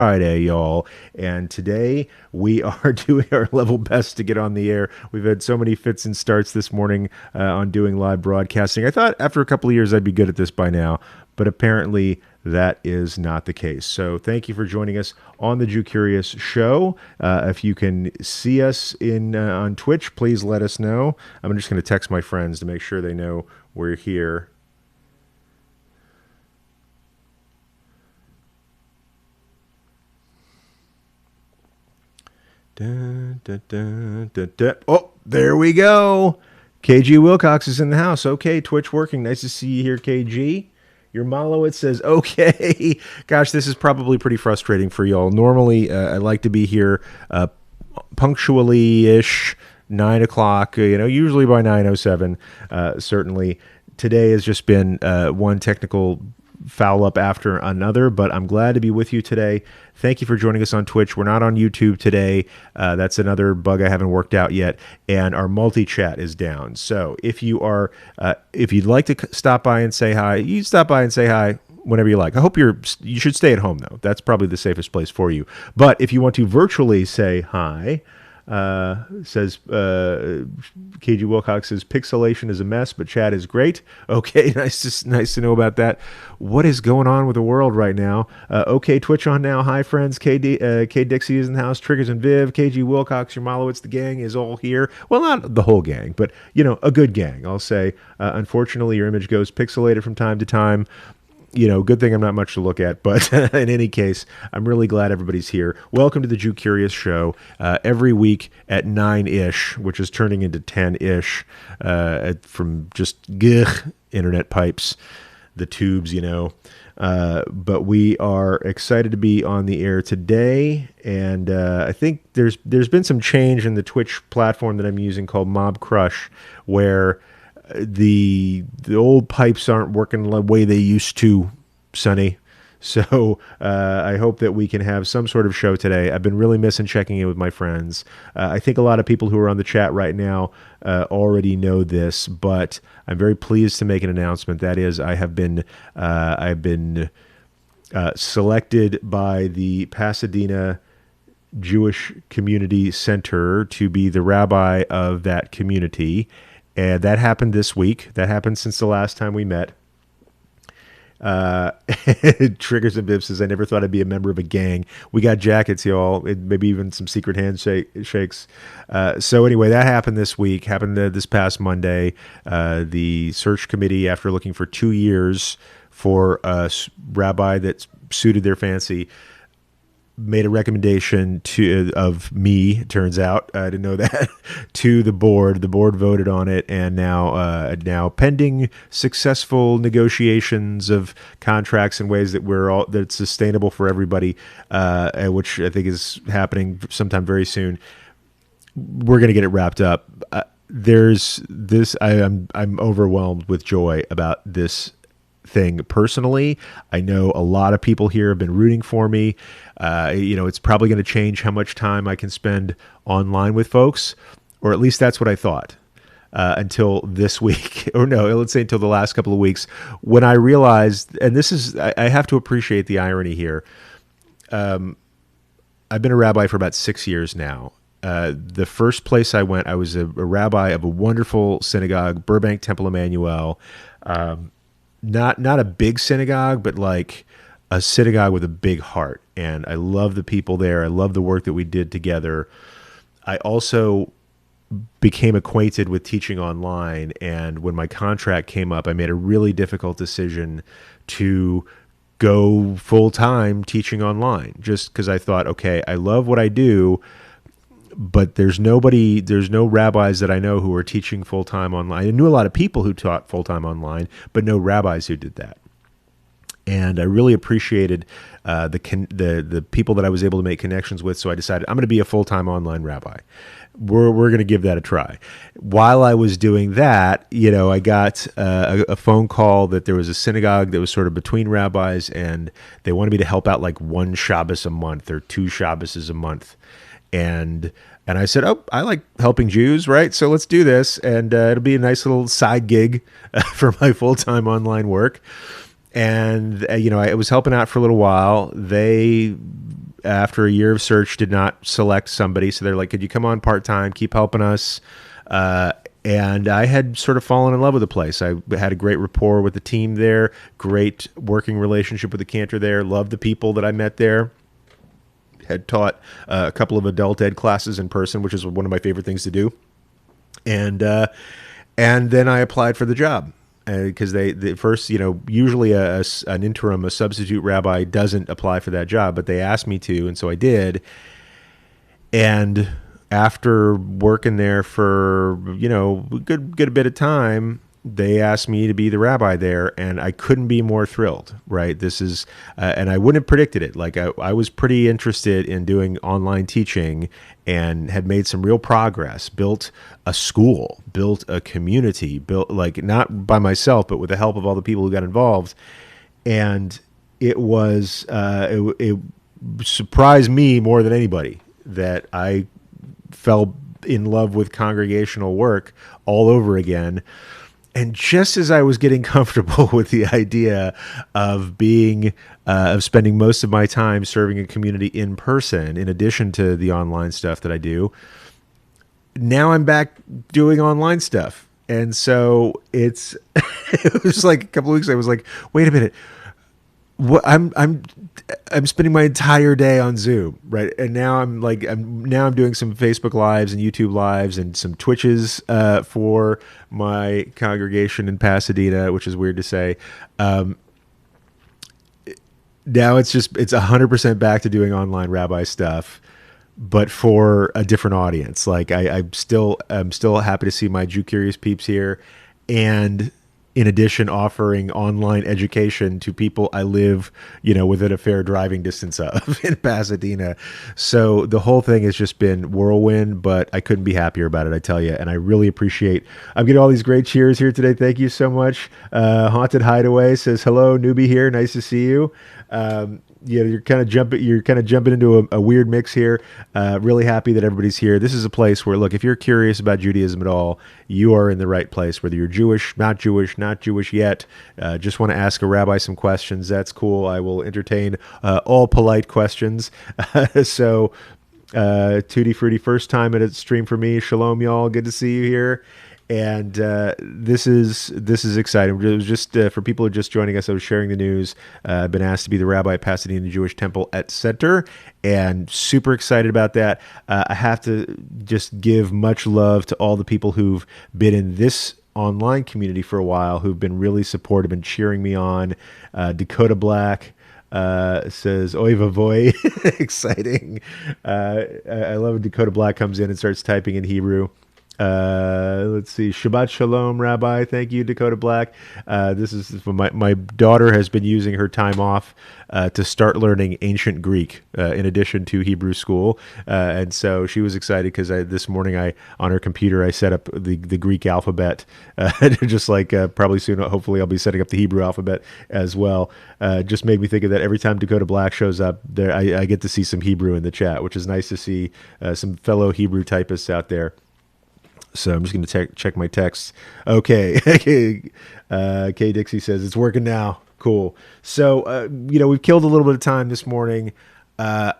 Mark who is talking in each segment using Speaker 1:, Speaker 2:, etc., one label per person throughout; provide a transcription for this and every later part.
Speaker 1: Friday, y'all, and today we are doing our level best to get on the air. We've had so many fits and starts this morning on doing live broadcasting. I thought after a couple of years I'd be good at this by now, but apparently that is not the case. So thank you for joining us on the Jewcurious Show. If you can see us on Twitch, please let us know. I'm just going to text my friends to make sure they know we're here. Dun, dun, dun, dun, dun. Oh, there we go. KG Wilcox is in the house. Okay, Twitch working. Nice to see you here, KG. Your Malowitz says, okay. Gosh, this is probably pretty frustrating for y'all. Normally, I like to be here punctually-ish, 9 o'clock, usually by 9:07, certainly. Today has just been one technical foul up after another, but I'm glad to be with you today. Thank you for joining us on Twitch. We're not on YouTube today. That's another bug I haven't worked out yet, and our multi-chat is down. So if you'd like to stop by and say hi, you stop by and say hi whenever you like. I hope you should stay at home though. That's probably the safest place for you. But if you want to virtually say hi, says KG Wilcox says pixelation is a mess, but chat is great. Okay, nice to know about that. What is going on with the world right now? Okay, Twitch on now. Hi friends, K Dixie is in the house. Triggers and Viv, KG Wilcox, your Malowitz, the gang is all here. Well, not the whole gang, but a good gang. I'll say. Unfortunately, your image goes pixelated from time to time. Good thing I'm not much to look at, but in any case, I'm really glad everybody's here. Welcome to the Jewcurious Show. Every week at 9-ish, which is turning into 10-ish, from just internet pipes, the tubes, but we are excited to be on the air today, and I think there's been some change in the Twitch platform that I'm using called Mob Crush, where the old pipes aren't working the way they used to, Sonny. So I hope that we can have some sort of show today. I've been really missing checking in with my friends. I think a lot of people who are on the chat right now already know this, but I'm very pleased to make an announcement. That is, I've been selected by the Pasadena Jewish Community Center to be the rabbi of that community. And that happened this week. That happened since the last time we met. Triggers and Viv says, I never thought I'd be a member of a gang. We got jackets, y'all. Maybe even some secret handshakes. So anyway, that happened this week. Happened this past Monday. The search committee, after looking for 2 years for a rabbi that suited their fancy, made a recommendation of me, it turns out, I didn't know that, to the board. The board voted on it, and now pending successful negotiations of contracts in ways that that's sustainable for everybody, which I think is happening sometime very soon. We're going to get it wrapped up. I'm overwhelmed with joy about this thing personally. I know a lot of people here have been rooting for me. It's probably going to change how much time I can spend online with folks, or at least that's what I thought until this week, or no, let's say until the last couple of weeks, when I realized, and I have to appreciate the irony here. I've been a rabbi for about 6 years now. The first place I went, I was a rabbi of a wonderful synagogue, Burbank Temple Emmanuel. Not a big synagogue, but like a synagogue with a big heart. And I love the people there. I love the work that we did together. I also became acquainted with teaching online. And when my contract came up, I made a really difficult decision to go full-time teaching online, just because I thought, okay, I love what I do, but there's no rabbis that I know who are teaching full-time online. I knew a lot of people who taught full-time online, but no rabbis who did that. And I really appreciated the people that I was able to make connections with, so I decided I'm going to be a full-time online rabbi. We're going to give that a try. While I was doing that, I got a phone call that there was a synagogue that was sort of between rabbis, and they wanted me to help out like one Shabbos a month or 2 Shabbos a month. And I said, oh, I like helping Jews, right? So let's do this. And it'll be a nice little side gig for my full-time online work. And, I was helping out for a little while. They after a year of search, did not select somebody. So they're like, could you come on part-time, keep helping us? And I had sort of fallen in love with the place. I had a great rapport with the team there, great working relationship with the cantor there, loved the people that I met there. Had taught a couple of adult ed classes in person, which is one of my favorite things to do. And then I applied for the job. Because they first, usually an interim, a substitute rabbi doesn't apply for that job, but they asked me to, and so I did. And after working there for, a good bit of time, they asked me to be the rabbi there, and I couldn't be more thrilled, right? This is, and I wouldn't have predicted it. Like I was pretty interested in doing online teaching and had made some real progress, built a school, built a community, built, like, not by myself, but with the help of all the people who got involved. And it was, it surprised me more than anybody that I fell in love with congregational work all over again. And just as I was getting comfortable with the idea of of spending most of my time serving a community in person, in addition to the online stuff that I do, now I'm back doing online stuff. And so it was like a couple of weeks, I was like, wait a minute. What I'm spending my entire day on Zoom, right? And now I'm doing some Facebook Lives and YouTube Lives and some Twitches for my congregation in Pasadena, which is weird to say. Now it's 100% back to doing online rabbi stuff, but for a different audience. Like I'm still happy to see my Jewcurious peeps here, and in addition, offering online education to people I live, within a fair driving distance of in Pasadena. So the whole thing has just been whirlwind, but I couldn't be happier about it, I tell you. And I really appreciate, I'm getting all these great cheers here today. Thank you so much. Haunted Hideaway says, hello, newbie here. Nice to see you. You're kind of jumping into a weird mix here. Really happy that everybody's here. This is a place where, look, if you're curious about Judaism at all, you are in the right place. Whether you're Jewish, not Jewish yet, just want to ask a rabbi some questions, that's cool. I will entertain all polite questions. So, Tutti Frutti, first time at a stream for me. Shalom, y'all. Good to see you here. And this is exciting. It was just for people who are just joining us, I was sharing the news. I've been asked to be the rabbi at Pasadena Jewish Temple at Center, and super excited about that. I have to just give much love to all the people who've been in this online community for a while, who've been really supportive and cheering me on. Dakota Black says, oy vavoy, exciting. I love when Dakota Black comes in and starts typing in Hebrew. Let's see. Shabbat Shalom, Rabbi. Thank you, Dakota Black. This is my daughter has been using her time off to start learning ancient Greek in addition to Hebrew school, and so she was excited because this morning on her computer I set up the Greek alphabet, just like probably soon. Hopefully, I'll be setting up the Hebrew alphabet as well. Just made me think of that every time Dakota Black shows up there. I get to see some Hebrew in the chat, which is nice to see some fellow Hebrew typists out there. So I'm just going to check my texts. Okay. Kay Dixie says, it's working now. Cool. So, we've killed a little bit of time this morning. I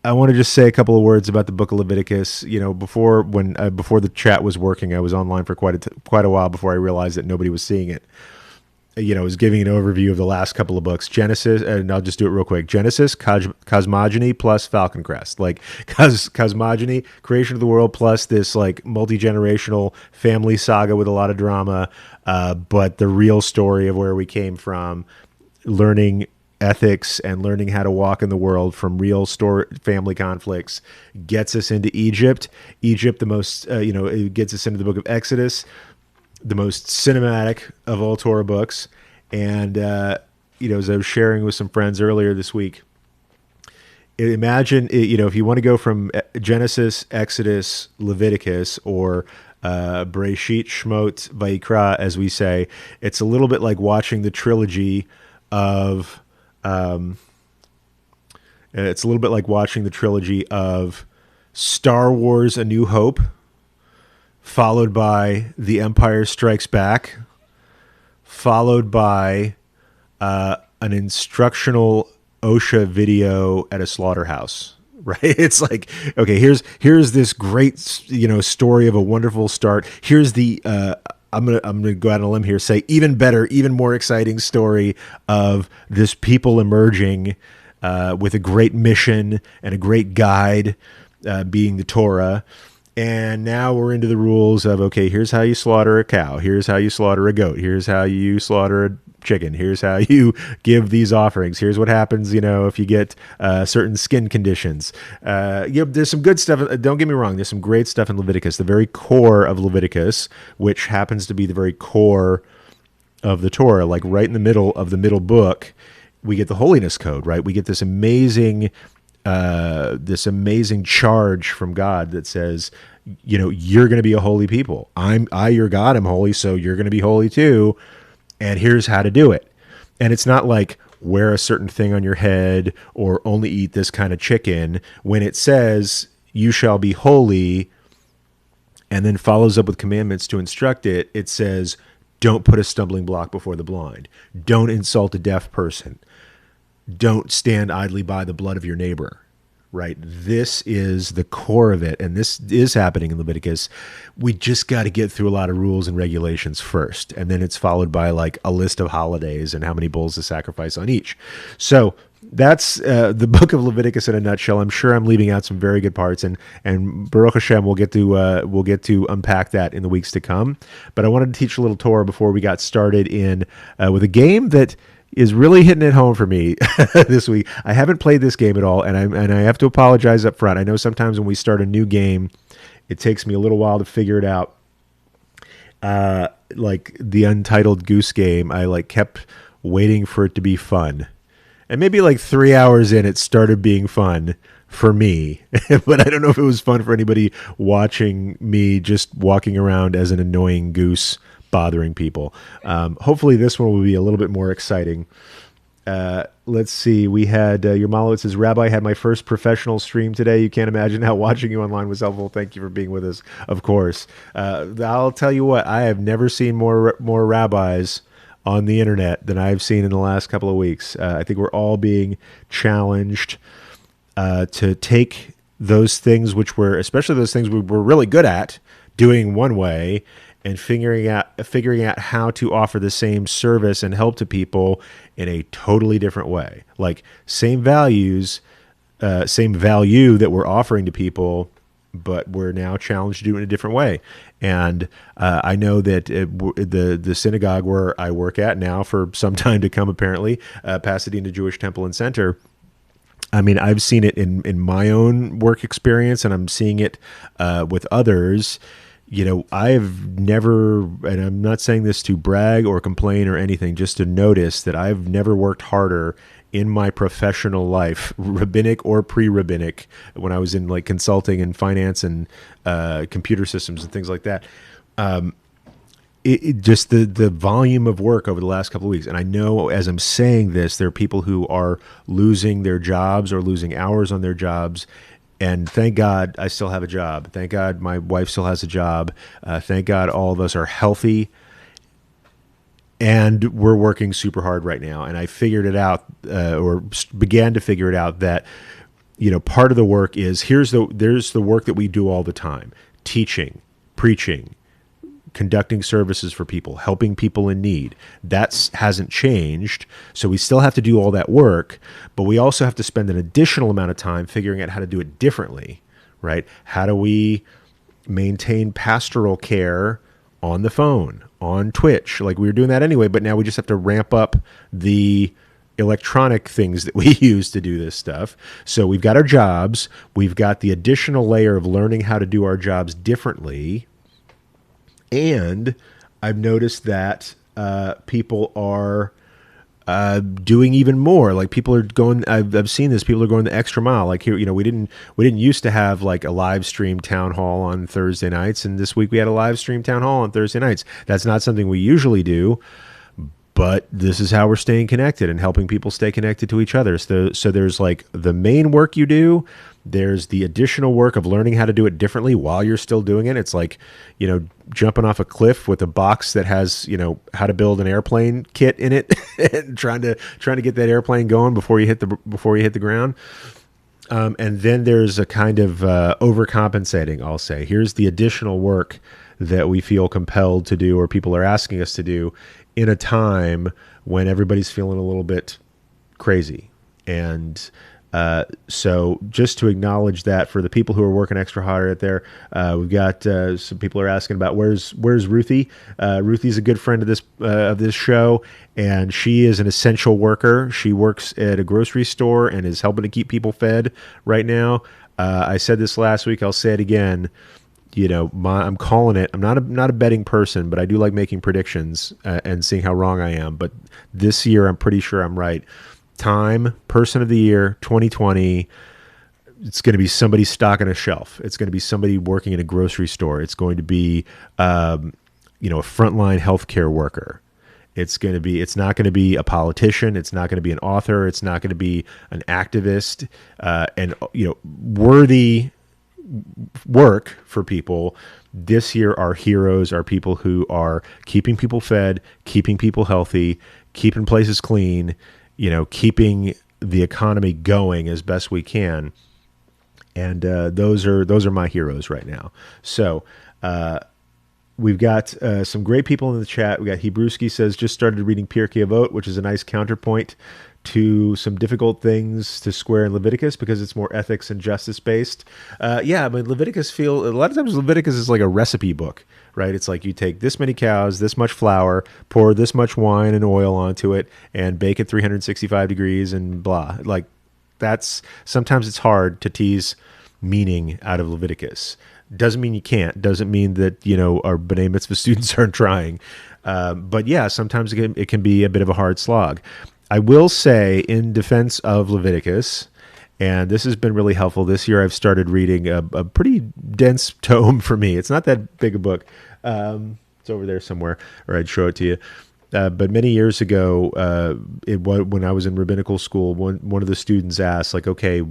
Speaker 1: want to just say a couple of words about the Book of Leviticus. Before the chat was working, I was online for quite a while before I realized that nobody was seeing it. I was giving an overview of the last couple of books, Genesis, and I'll just do it real quick. Genesis, cosmogony plus Falcon Crest, like cosmogony, creation of the world, plus this like multi-generational family saga with a lot of drama, but the real story of where we came from, learning ethics and learning how to walk in the world from real family conflicts, gets us into Egypt. The most, it gets us into the book of Exodus, the most cinematic of all Torah books. And, as I was sharing with some friends earlier this week, imagine, if you want to go from Genesis, Exodus, Leviticus, or Bereshit, Shmot, Vayikra, as we say, it's a little bit like watching the trilogy of, Star Wars: A New Hope, followed by The Empire Strikes Back, followed by an instructional OSHA video at a slaughterhouse, right? It's like, okay, here's this great, story of a wonderful start. Here's the I'm gonna go out on a limb here, say even better, even more exciting story of this people emerging with a great mission and a great guide, being the Torah. And now we're into the rules of, okay, here's how you slaughter a cow. Here's how you slaughter a goat. Here's how you slaughter a chicken. Here's how you give these offerings. Here's what happens, if you get certain skin conditions. There's some good stuff. Don't get me wrong. There's some great stuff in Leviticus, the very core of Leviticus, which happens to be the very core of the Torah. Like right in the middle of the middle book, we get the holiness code, right? We get this amazing charge from God that says, you're going to be a holy people. I, your God, am holy, so you're going to be holy too. And here's how to do it. And it's not like wear a certain thing on your head or only eat this kind of chicken. When it says you shall be holy and then follows up with commandments to instruct it, it says, don't put a stumbling block before the blind. Don't insult a deaf person. Don't stand idly by the blood of your neighbor, right? This is the core of it, and this is happening in Leviticus. We just got to get through a lot of rules and regulations first, and then it's followed by like a list of holidays and how many bulls to sacrifice on each. So that's the book of Leviticus in a nutshell. I'm sure I'm leaving out some very good parts, and Baruch Hashem, we'll get to unpack that in the weeks to come. But I wanted to teach a little Torah before we got started with a game that is really hitting it home for me this week. I haven't played this game at all, and I have to apologize up front. I know sometimes when we start a new game, it takes me a little while to figure it out. Like the Untitled Goose Game, I kept waiting for it to be fun. And maybe 3 hours in, it started being fun for me. But I don't know if it was fun for anybody watching me just walking around as an annoying goose bothering people. Hopefully this one will be a little bit more exciting. Let's see. We had your Malowit says, Rabbi, had my first professional stream today. You can't imagine how watching you online was helpful. Thank you for being with us. Of course. I'll tell you what, I have never seen more rabbis on the internet than I've seen in the last couple of weeks. I think we're all being challenged to take those things especially those things we were really good at doing one way, and figuring out how to offer the same service and help to people in a totally different way. Like same values, same value that we're offering to people, but we're now challenged to do it in a different way. And I know that the synagogue where I work at now for some time to come, apparently, Pasadena Jewish Temple and Center, I mean, I've seen it in my own work experience, and I'm seeing it with others. I've never, and I'm not saying this to brag or complain or anything, just to notice that I've never worked harder in my professional life, rabbinic or pre-rabbinic, when I was in consulting and finance and computer systems and things like that. Just the volume of work over the last couple of weeks. And I know as I'm saying this, there are people who are losing their jobs or losing hours on their jobs. And thank God I still have a job. Thank God my wife still has a job. Thank God all of us are healthy. And we're working super hard right now. And I figured it out, or began to figure it out, that part of the work is there's the work that we do all the time: teaching, preaching, conducting services for people, helping people in need. That hasn't changed. So we still have to do all that work, but we also have to spend an additional amount of time figuring out how to do it differently, right? How do we maintain pastoral care on the phone, on Twitch? We were doing that anyway, but now we just have to ramp up the electronic things that we use to do this stuff. So we've got our jobs. We've got the additional layer of learning how to do our jobs differently. And I've noticed that people are doing even more. People are going. I've seen this. People are going the extra mile. Here, we didn't used to have a live stream town hall on Thursday nights, and this week we had a live stream town hall on Thursday nights. That's not something we usually do, but this is how we're staying connected and helping people stay connected to each other. So there's the main work you do, There's the additional work of learning how to do it differently while you're still doing it. It's like, jumping off a cliff with a box that has, how to build an airplane kit in it and trying to get that airplane going before you hit the ground. And then there's a kind of overcompensating, I'll say. Here's the additional work that we feel compelled to do, or people are asking us to do, in a time when everybody's feeling a little bit crazy. And so just to acknowledge that for the people who are working extra hard out there, we've got some people are asking about where's Ruthie. Ruthie's a good friend of this show, and she is an essential worker. She works at a grocery store and is helping to keep people fed right now. I said this last week. I'll say it again. I'm calling it. I'm not a betting person, but I do like making predictions and seeing how wrong I am. But this year, I'm pretty sure I'm right. Time, person of the year, 2020. It's going to be somebody stocking a shelf. It's going to be somebody working in a grocery store. It's going to be, a frontline healthcare worker. It's not going to be a politician. It's not going to be an author. It's not going to be an activist. And worthy work for people this year. Our heroes are people who are keeping people fed, keeping people healthy, keeping places clean, keeping the economy going as best we can. And those are my heroes right now. So we've got some great people in the chat. We got Hebrewski says, just started reading Pirkei Avot, which is a nice counterpoint to some difficult things to square in Leviticus because it's more ethics and justice based. Leviticus a lot of times Leviticus is like a recipe book, right? It's like you take this many cows, this much flour, pour this much wine and oil onto it, and bake it 365 degrees and blah. Like sometimes it's hard to tease meaning out of Leviticus. Doesn't mean you can't. Doesn't mean that, our B'nai Mitzvah students aren't trying. But yeah, sometimes it can be a bit of a hard slog. I will say, in defense of Leviticus, and this has been really helpful, this year I've started reading a pretty dense tome for me. It's not that big a book. It's over there somewhere, or I'd show it to you. But many years ago, when I was in rabbinical school, one of the students asked, like, okay,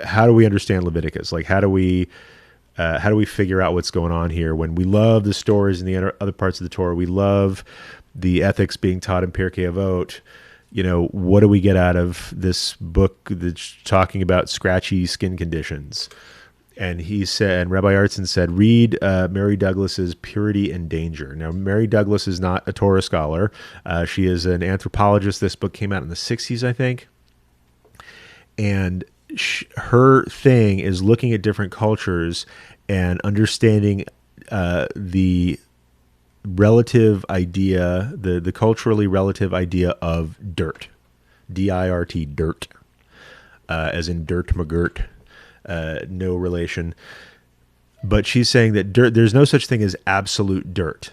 Speaker 1: how do we understand Leviticus? Like, how do we figure out what's going on here when we love the stories in the other parts of the Torah? We love the ethics being taught in Pirkei Avot. What do we get out of this book that's talking about scratchy skin conditions? And Rabbi Artson said, read Mary Douglas's Purity and Danger. Now, Mary Douglas is not a Torah scholar. She is an anthropologist. This book came out in the 60s, I think. And her thing is looking at different cultures and understanding the relative idea, the culturally relative idea of dirt, D-I-R-T, dirt, as in dirt McGirt, no relation. But she's saying that dirt, there's no such thing as absolute dirt.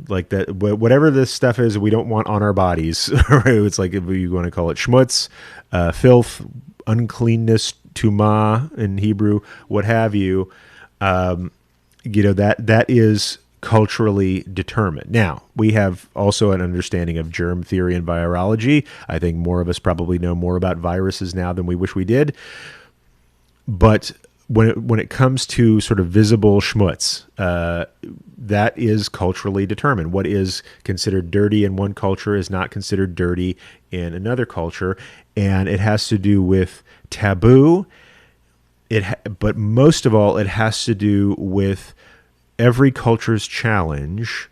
Speaker 1: Like that, whatever this stuff is, we don't want on our bodies. It's like, if you want to call it schmutz, filth, uncleanness, tumah in Hebrew, what have you. That is culturally determined. Now, we have also an understanding of germ theory and virology. I think more of us probably know more about viruses now than we wish we did. But when it comes to sort of visible schmutz, that is culturally determined. What is considered dirty in one culture is not considered dirty in another culture, and it has to do with taboo. But most of all, it has to do with every culture's challenge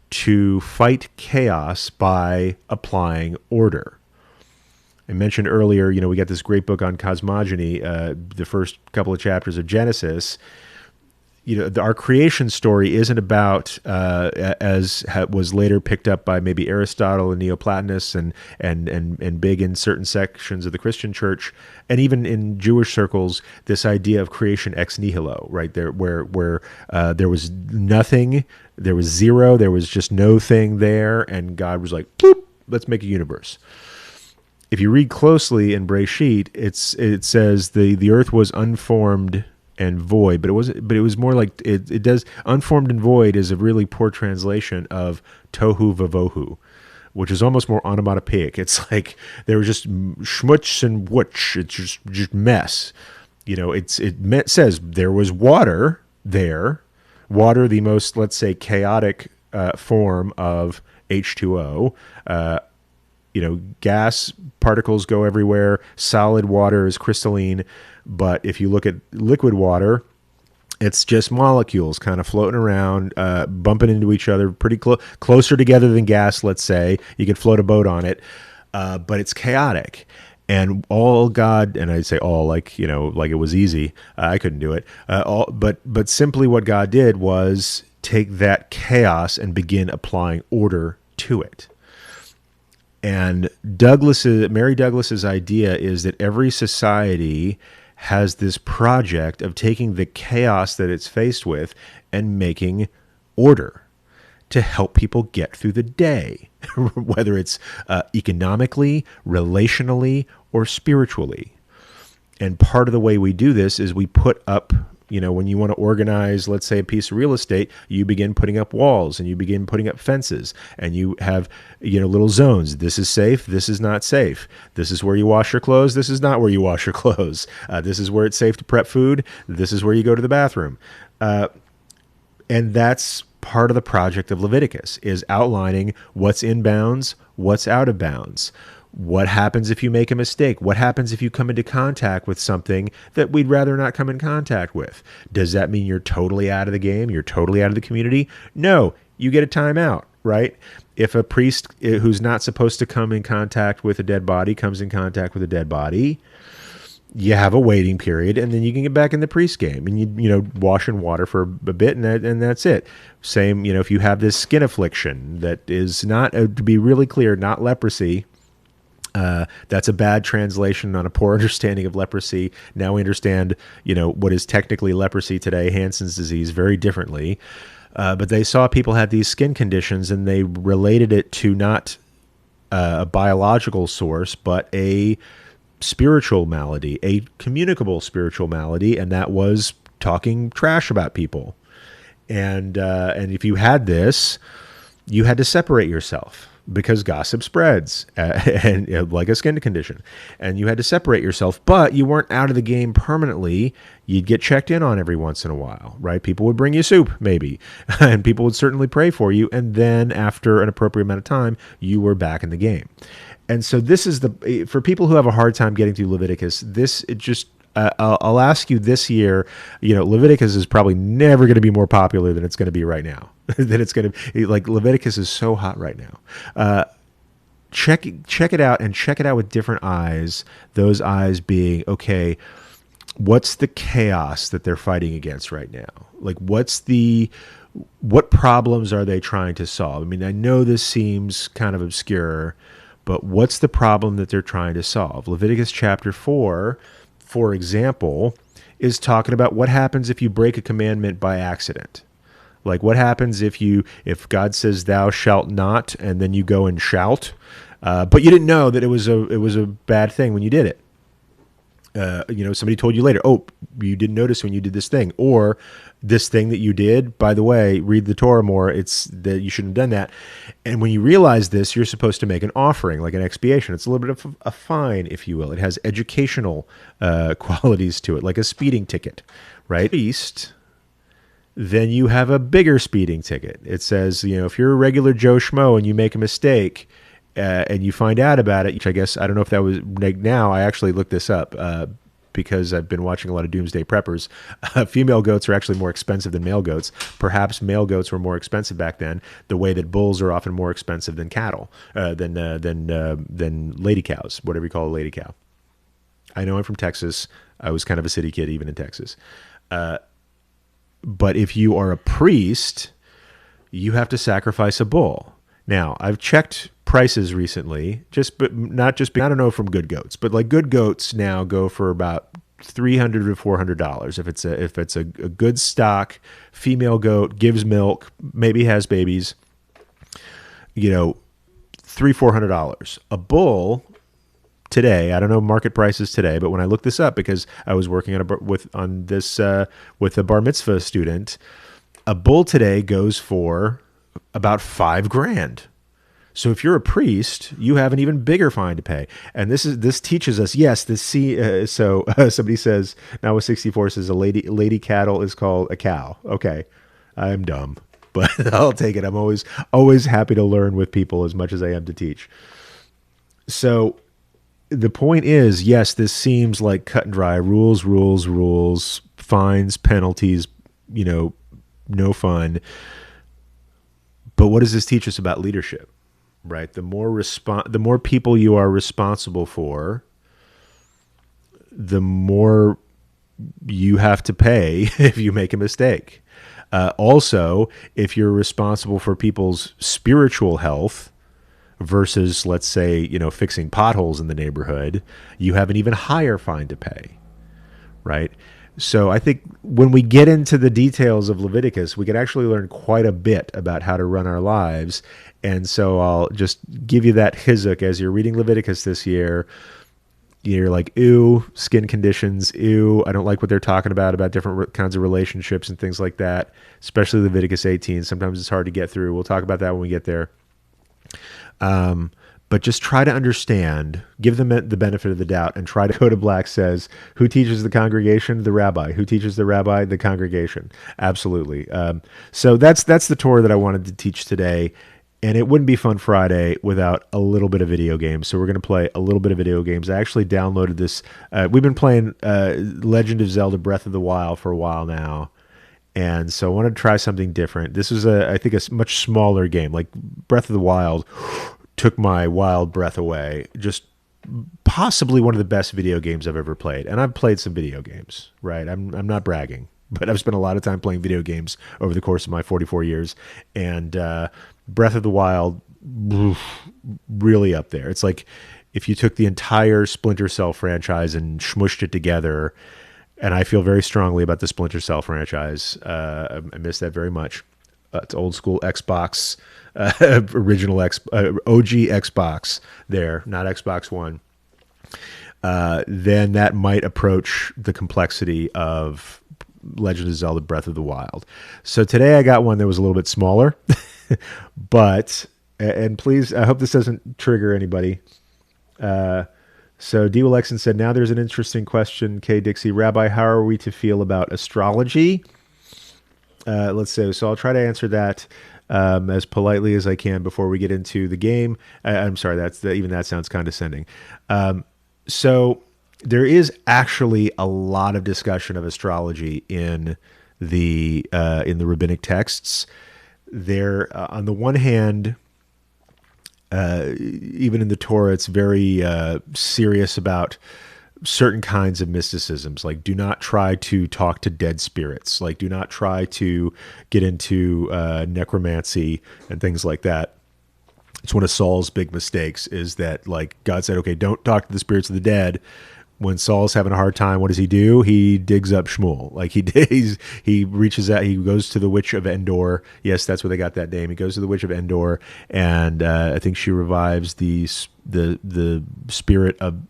Speaker 1: to fight chaos by applying order. I mentioned earlier, we got this great book on cosmogony, the first couple of chapters of Genesis. Our creation story isn't about, as was later picked up by maybe Aristotle and Neoplatonists and big in certain sections of the Christian church, and even in Jewish circles, this idea of creation ex nihilo, right there, where there was nothing, there was zero, there was just no thing there, and God was like, boop, let's make a universe. If you read closely in Breshit, it says the earth was unformed and void, but it was more like it does. Unformed and void is a really poor translation of tohu vavohu, which is almost more onomatopoeic. It's like there was just schmutz and wutch. It's just mess. says there was water there, water, the most, let's say, chaotic form of H2O. Gas particles go everywhere. Solid water is crystalline. But if you look at liquid water, it's just molecules kind of floating around, bumping into each other, pretty closer together than gas, let's say. You could float a boat on it, but it's chaotic. And all God, and I'd say all, like it was easy. I couldn't do it. But simply what God did was take that chaos and begin applying order to it. And Mary Douglas's idea is that every society has this project of taking the chaos that it's faced with and making order to help people get through the day, whether it's economically, relationally, or spiritually. And part of the way we do this is we put up, when you want to organize, let's say, a piece of real estate, you begin putting up walls and you begin putting up fences, and you have, little zones. This is safe. This is not safe. This is where you wash your clothes. This is not where you wash your clothes. This is where it's safe to prep food. This is where you go to the bathroom. And that's part of the project of Leviticus, is outlining what's in bounds, what's out of bounds. What happens if you make a mistake? What happens if you come into contact with something that we'd rather not come in contact with? Does that mean you're totally out of the game? You're totally out of the community? No, you get a timeout, right? If a priest who's not supposed to come in contact with a dead body comes in contact with a dead body, you have a waiting period, and then you can get back in the priest game, and you wash in water for a bit, and that's it. Same, if you have this skin affliction that is not, to be really clear, not leprosy. That's a bad translation on a poor understanding of leprosy. Now we understand, what is technically leprosy today, Hansen's disease, very differently. But they saw people had these skin conditions, and they related it to not a biological source, but a spiritual malady, a communicable spiritual malady, and that was talking trash about people. And if you had this, you had to separate yourself, because gossip spreads, and like a skin condition, and you had to separate yourself, but you weren't out of the game permanently. You'd get checked in on every once in a while, right? People would bring you soup, maybe, and people would certainly pray for you. And then after an appropriate amount of time, you were back in the game. And so this is for people who have a hard time getting through Leviticus, I'll ask you this year, Leviticus is probably never going to be more popular than it's going to be right now. That it's going to be, like, Leviticus is so hot right now. Check it out, and check it out with different eyes. Those eyes being, okay, what's the chaos that they're fighting against right now? Like, what problems are they trying to solve? I mean, I know this seems kind of obscure, but what's the problem that they're trying to solve? Leviticus chapter 4, for example, is talking about what happens if you break a commandment by accident. Like, what happens if God says thou shalt not, and then you go and shout, but you didn't know that it was a bad thing when you did it. Somebody told you later, oh, you didn't notice when you did this thing, or this thing that you did, by the way, read the Torah more, it's that you shouldn't have done that. And when you realize this, you're supposed to make an offering, like an expiation. It's a little bit of a fine, if you will. It has educational qualities to it, like a speeding ticket, right? At least, then you have a bigger speeding ticket. It says, if you're a regular Joe Schmo and you make a mistake, and you find out about it, which I guess, I don't know if that was now, I actually looked this up because I've been watching a lot of Doomsday Preppers. Female goats are actually more expensive than male goats. Perhaps male goats were more expensive back then, the way that bulls are often more expensive than cattle, than lady cows, whatever you call a lady cow. I know I'm from Texas. I was kind of a city kid even in Texas. But if you are a priest, you have to sacrifice a bull. Now, I've checked prices recently, I don't know from good goats, but like good goats now go for about $300 to $400 if it's a good stock female goat, gives milk, maybe has babies. $300-$400. A bull today, I don't know market prices today, but when I looked this up, because I was working with a bar mitzvah student, a bull today goes for about $5,000. So if you're a priest, you have an even bigger fine to pay. And this teaches us, yes, somebody says, now with 64 says a lady cattle is called a cow. Okay, I'm dumb, but I'll take it. I'm always happy to learn with people as much as I am to teach. So the point is, yes, this seems like cut and dry rules, fines, penalties, no fun. But what does this teach us about leadership? Right? The more people you are responsible for, the more you have to pay if you make a mistake. Also, if you're responsible for people's spiritual health versus, let's say, fixing potholes in the neighborhood, you have an even higher fine to pay. Right? So I think when we get into the details of Leviticus, we can actually learn quite a bit about how to run our lives. And so I'll just give you that chizuk as you're reading Leviticus this year. You're like, ew, skin conditions, ew, I don't like what they're talking about different kinds of relationships and things like that, especially Leviticus 18. Sometimes it's hard to get through. We'll talk about that when we get there. But just try to understand, give them the benefit of the doubt, and try to go to Black says, who teaches the congregation? The rabbi. Who teaches the rabbi? The congregation. Absolutely. So that's the Torah that I wanted to teach today. And it wouldn't be Fun Friday without a little bit of video games. So we're going to play a little bit of video games. I actually downloaded this. We've been playing Legend of Zelda Breath of the Wild for a while now. And so I wanted to try something different. This was, I think, a much smaller game. Like Breath of the Wild took my wild breath away. Just possibly one of the best video games I've ever played. And I've played some video games, right? I'm not bragging, but I've spent a lot of time playing video games over the course of my 44 years. And Breath of the Wild, really up there. It's like if you took the entire Splinter Cell franchise and smushed it together. And I feel very strongly about the Splinter Cell franchise. I miss that very much. It's old school Xbox, original OG Xbox there, not Xbox One. Then that might approach the complexity of Legend of Zelda Breath of the Wild. So today I got one that was a little bit smaller, and please, I hope this doesn't trigger anybody. So D. Alexon said, now there's an interesting question, K. Dixie. Rabbi, how are we to feel about astrology? Let's say, so I'll try to answer that as politely as I can before we get into the game. I'm sorry, even that sounds condescending. So there is actually a lot of discussion of astrology in the rabbinic texts. There, on the one hand, even in the Torah, it's very serious about certain kinds of mysticisms. Like, do not try to talk to dead spirits. Like, do not try to get into necromancy and things like that. It's one of Saul's big mistakes, is that, like, God said, okay, don't talk to the spirits of the dead. When Saul's having a hard time, what does he do? He digs up Shmuel. Like he reaches out, he goes to the witch of Endor. Yes, that's where they got that name. He goes to the witch of Endor, and I think she revives the spirit of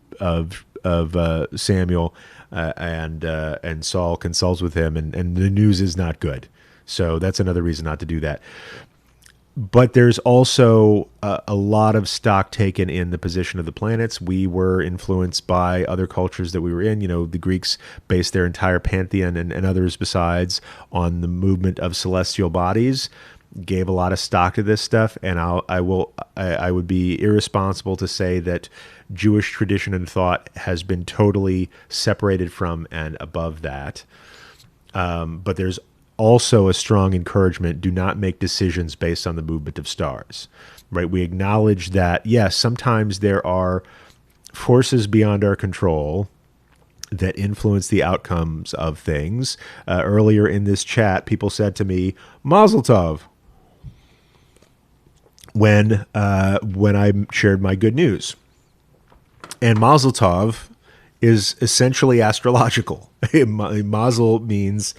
Speaker 1: Samuel, and Saul consults with him, and the news is not good. So that's another reason not to do that. But there's also a lot of stock taken in the position of the planets. We were influenced by other cultures that we were in. The Greeks based their entire pantheon and others besides on the movement of celestial bodies, gave a lot of stock to this stuff. And I would be irresponsible to say that Jewish tradition and thought has been totally separated from and above that. But there's also a strong encouragement, do not make decisions based on the movement of stars, right? We acknowledge that, yes, sometimes there are forces beyond our control that influence the outcomes of things. Earlier in this chat, people said to me, Mazel Tov, when I shared my good news. And Mazel Tov is essentially astrological. Mazel means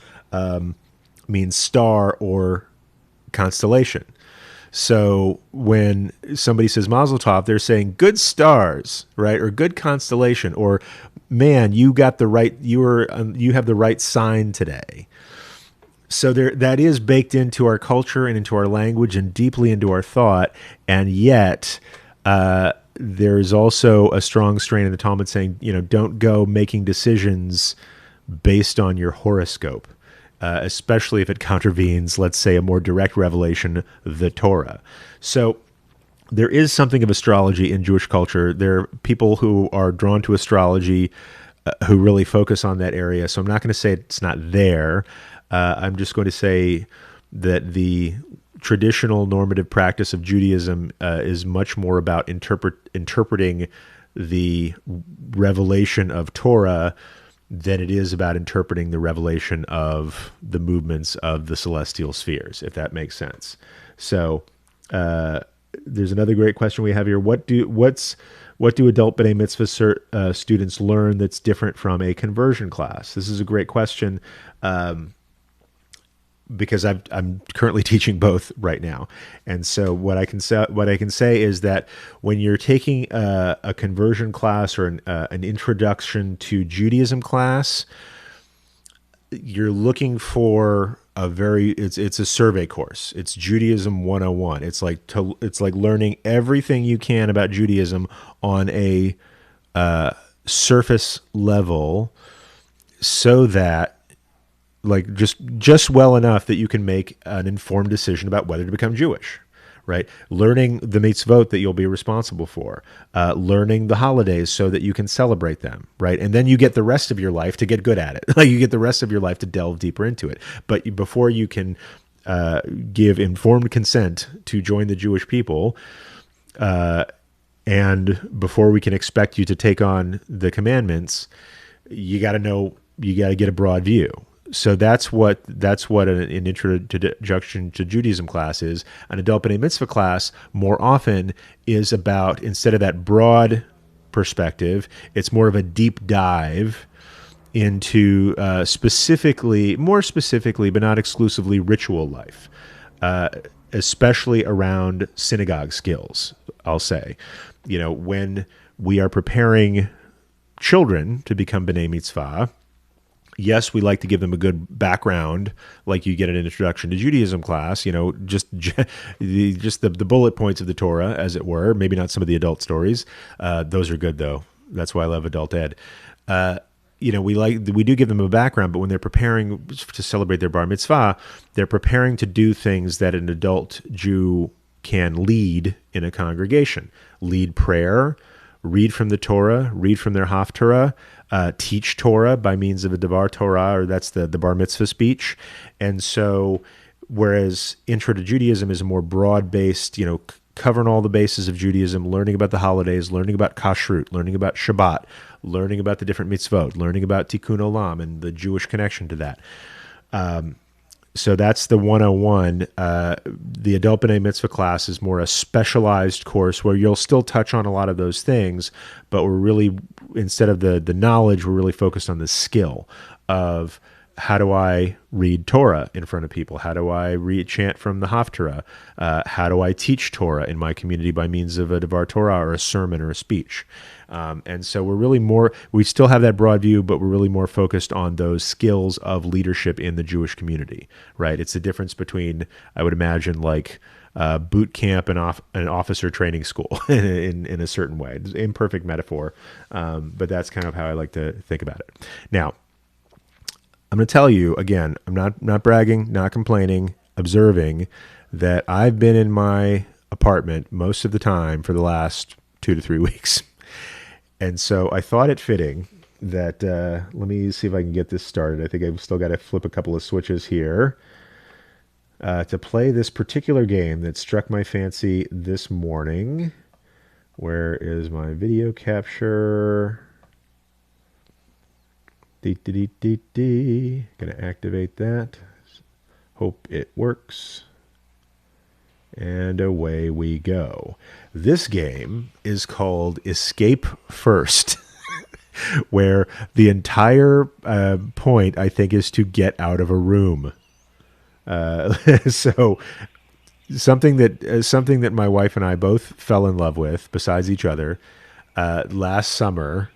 Speaker 1: star or constellation. So when somebody says Mazel Tov, they're saying good stars, right? Or good constellation, or man, you have the right sign today. So that is baked into our culture and into our language and deeply into our thought, and yet there's also a strong strain in the Talmud saying, don't go making decisions based on your horoscope, especially if it contravenes, let's say, a more direct revelation, the Torah. So there is something of astrology in Jewish culture. There are people who are drawn to astrology who really focus on that area. So I'm not going to say it's not there. I'm just going to say that the traditional normative practice of Judaism is much more about interpreting the revelation of Torah than it is about interpreting the revelation of the movements of the celestial spheres, if that makes sense. So there's another great question we have here. What do adult B'nai Mitzvah students learn that's different from a conversion class? This is a great question. Because I'm currently teaching both right now, and so what I can say is that when you're taking a conversion class or an introduction to Judaism class, you're looking for it's a survey course. It's Judaism 101. It's like learning everything you can about Judaism on a surface level, so that just well enough that you can make an informed decision about whether to become Jewish, right? Learning the mitzvot that you'll be responsible for, learning the holidays so that you can celebrate them, right? And then you get the rest of your life to get good at it. You get the rest of your life to delve deeper into it. But before you can give informed consent to join the Jewish people, and before we can expect you to take on the commandments, you got to get a broad view. So that's what an introduction to Judaism class is. An adult B'nai Mitzvah class more often is about, instead of that broad perspective, it's more of a deep dive into more specifically, but not exclusively, ritual life, especially around synagogue skills, I'll say. When we are preparing children to become B'nai Mitzvah, yes, we like to give them a good background, like you get an introduction to Judaism class, just the bullet points of the Torah, as it were. Maybe not some of the adult stories. Those are good, though. That's why I love adult ed. We do give them a background, but when they're preparing to celebrate their bar mitzvah, they're preparing to do things that an adult Jew can lead in a congregation. Lead prayer, read from the Torah, read from their Haftarah, teach Torah by means of a Devar Torah, or that's the bar mitzvah speech. And so, whereas Intro to Judaism is a more broad-based, covering all the bases of Judaism, learning about the holidays, learning about kashrut, learning about Shabbat, learning about the different mitzvot, learning about Tikkun Olam and the Jewish connection to that. So that's the 101. The Adult B'nai Mitzvah class is more a specialized course where you'll still touch on a lot of those things, but we're really, instead of the knowledge, we're really focused on the skill of, how do I read Torah in front of people? How do I chant from the Haftarah? How do I teach Torah in my community by means of a Devar Torah or a sermon or a speech? And so we still have that broad view, but we're really more focused on those skills of leadership in the Jewish community, right? It's the difference between, I would imagine, like boot camp and an officer training school in a certain way. It's an imperfect metaphor, but that's kind of how I like to think about it. Now, I'm going to tell you, again, I'm not bragging, not complaining, observing that I've been in my apartment most of the time for the last 2 to 3 weeks. And so I thought it fitting that, let me see if I can get this started. I think I've still got to flip a couple of switches here to play this particular game that struck my fancy this morning. Where is my video capture? Gonna activate that. Hope it works. And away we go. This game is called Escape First, where the entire point, I think, is to get out of a room. So something that my wife and I both fell in love with, besides each other, last summer,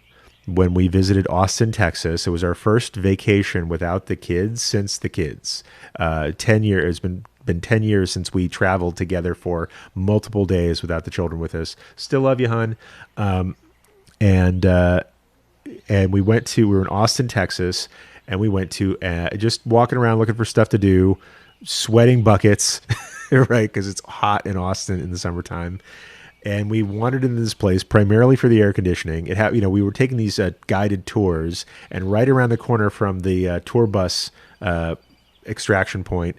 Speaker 1: when we visited Austin, Texas. It was our first vacation without the kids since the kids. 10 years, it's been 10 years since we traveled together for multiple days without the children with us. Still love you, hon. And we were in Austin, Texas, and we went to just walking around looking for stuff to do, sweating buckets, right? Because it's hot in Austin in the summertime. And we wandered into this place primarily for the air conditioning. It had, we were taking these guided tours, and right around the corner from the tour bus extraction point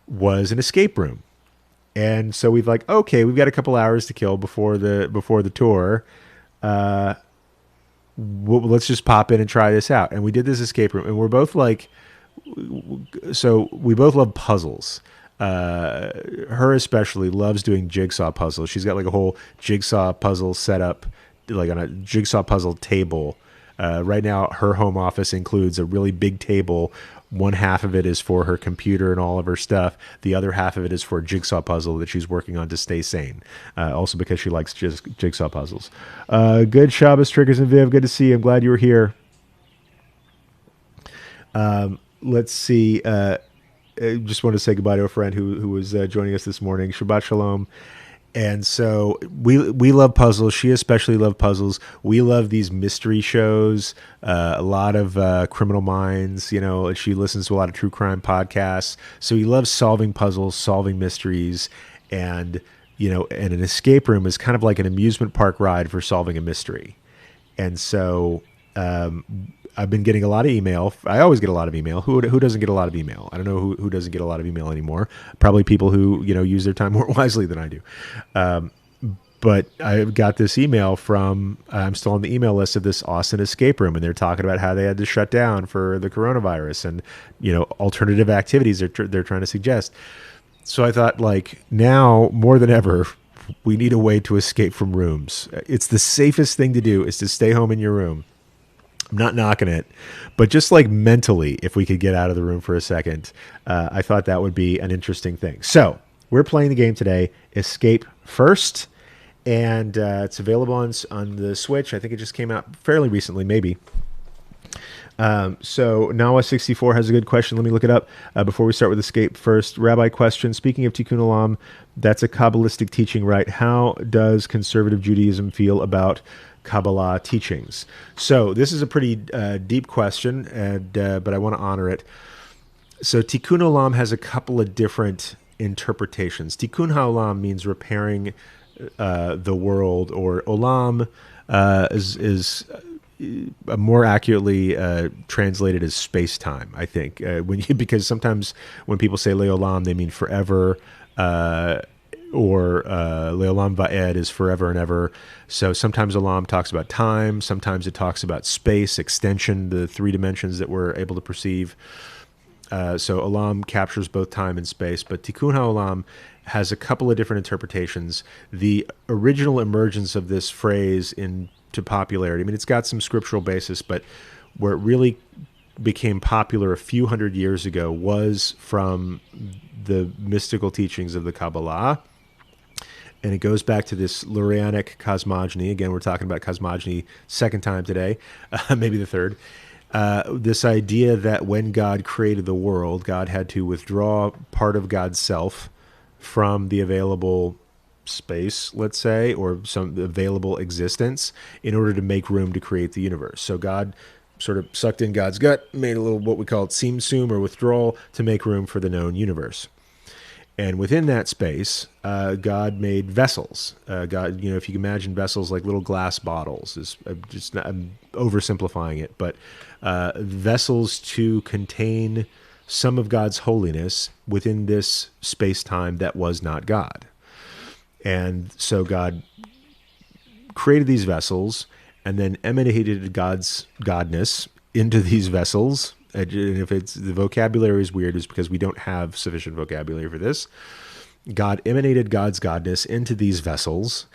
Speaker 1: was an escape room. And so we've like, okay, we've got a couple hours to kill before the tour. Let's just pop in and try this out. And we did this escape room, and we're both like, so we both love puzzles. Her especially loves doing jigsaw puzzles. She's got like a whole jigsaw puzzle set up, like on a jigsaw puzzle table. Right now, her home office includes a really big table. One half of it is for her computer and all of her stuff. The other half of it is for a jigsaw puzzle that she's working on to stay sane. Also because she likes jigsaw puzzles. Good Shabbos, Triggers and Viv. Good to see you. I'm glad you were here. Let's see. I just want to say goodbye to a friend who was joining us this morning. Shabbat Shalom. And so we love puzzles. She especially loved puzzles. We love these mystery shows, a lot of Criminal Minds. She listens to a lot of true crime podcasts. So he loves solving puzzles, solving mysteries. And, and an escape room is kind of like an amusement park ride for solving a mystery. And so I've been getting a lot of email. I always get a lot of email. Who doesn't get a lot of email? I don't know who doesn't get a lot of email anymore. Probably people who, use their time more wisely than I do. But I got this email from, I'm still on the email list of this Austin escape room, and they're talking about how they had to shut down for the coronavirus and, alternative activities they're trying to suggest. So I thought, like, now more than ever, we need a way to escape from rooms. It's the safest thing to do is to stay home in your room. I'm not knocking it, but just like mentally, if we could get out of the room for a second, I thought that would be an interesting thing. So we're playing the game today, Escape First, and it's available on the Switch. I think it just came out fairly recently, maybe. So Nawa64 has a good question. Let me look it up before we start with Escape First. Rabbi question, speaking of Tikkun Olam, that's a Kabbalistic teaching, right? How does conservative Judaism feel about Kabbalah teachings? So this is a pretty deep question, and but I want to honor it. So Tikkun Olam has a couple of different interpretations. Tikkun HaOlam means repairing the world, or Olam is more accurately translated as space-time, I think. Because sometimes when people say Le'olam, they mean forever, or Le'olam Va'ed is forever and ever. So sometimes Olam talks about time, sometimes it talks about space, extension, the three dimensions that we're able to perceive. So Olam captures both time and space, but Tikkun HaOlam has a couple of different interpretations. The original emergence of this phrase into popularity, I mean, it's got some scriptural basis, but where it really became popular a few hundred years ago was from the mystical teachings of the Kabbalah. And it goes back to this Lurianic cosmogony. Again, we're talking about cosmogony second time today, maybe the third. This idea that when God created the world, God had to withdraw part of God's self from the available space, let's say, or some available existence in order to make room to create the universe. So God sort of sucked in God's gut, made a little what we call tzimtzum or withdrawal to make room for the known universe. And within that space, God made vessels. God, if you can imagine vessels like little glass bottles, I'm oversimplifying it, but vessels to contain some of God's holiness within this space-time that was not God. And so God created these vessels and then emanated God's godness into these vessels. And if the vocabulary is weird, it's because we don't have sufficient vocabulary for this. God emanated God's godness into these vessels,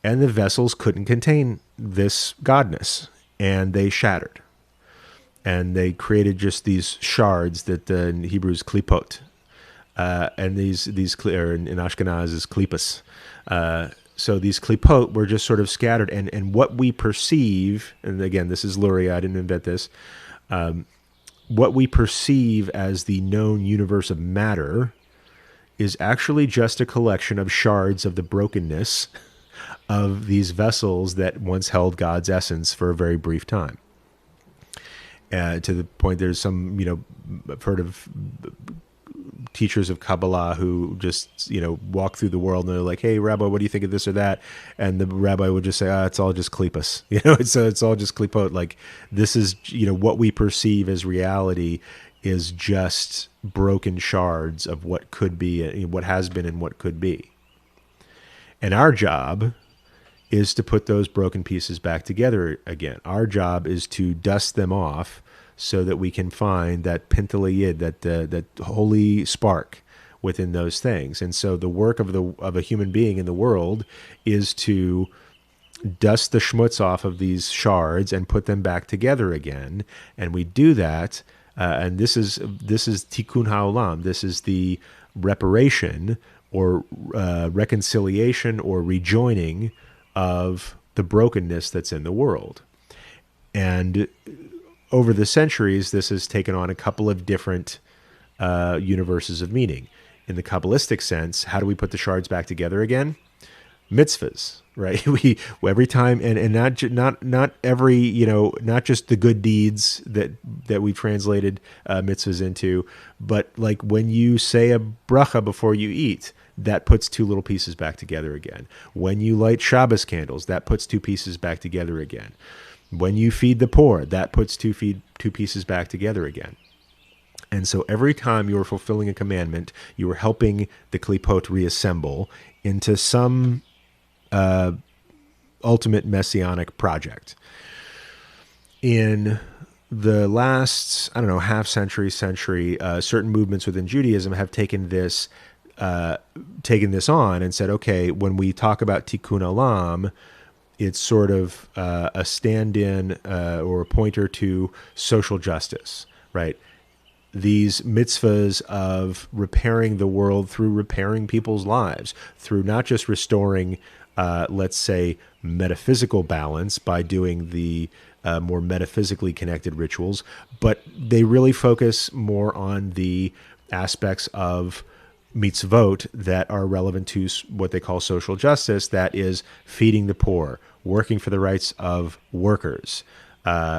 Speaker 1: and the vessels couldn't contain this godness, and they shattered. And they created just these shards that in Hebrew is klipot, and these or in Ashkenaz is klipas. So these klipot were just sort of scattered, and what we perceive, and again, this is Luria, I didn't invent this, what we perceive as the known universe of matter is actually just a collection of shards of the brokenness of these vessels that once held God's essence for a very brief time. To the point, there's some, I've heard of teachers of Kabbalah who just, walk through the world and they're like, hey, Rabbi, what do you think of this or that? And the rabbi would just say, it's all just klipas. It's all just klipot. Like, this is, what we perceive as reality is just broken shards of what could be, what has been and what could be. And our job is to put those broken pieces back together again. Our job is to dust them off so that we can find that pintalayid, that holy spark within those things. And so the work of a human being in the world is to dust the schmutz off of these shards and put them back together again. And we do that, and this is tikkun ha'olam. This is the reparation or reconciliation or rejoining of the brokenness that's in the world. And over the centuries, this has taken on a couple of different universes of meaning. In the Kabbalistic sense, how do we put the shards back together again? Mitzvahs, right? We every time, and not every, not just the good deeds that we translated mitzvahs into, but like when you say a bracha before you eat, that puts two little pieces back together again. When you light Shabbos candles, that puts two pieces back together again. When you feed the poor, that puts two pieces back together again. And so every time you are fulfilling a commandment, you are helping the klipot reassemble into some ultimate messianic project. In the last, half century, certain movements within Judaism have taken this on and said, okay, when we talk about tikkun olam, it's sort of a stand-in or a pointer to social justice, right? These mitzvahs of repairing the world through repairing people's lives, through not just restoring, let's say, metaphysical balance by doing the more metaphysically connected rituals, but they really focus more on the aspects of mitzvot that are relevant to what they call social justice, that is feeding the poor, working for the rights of workers,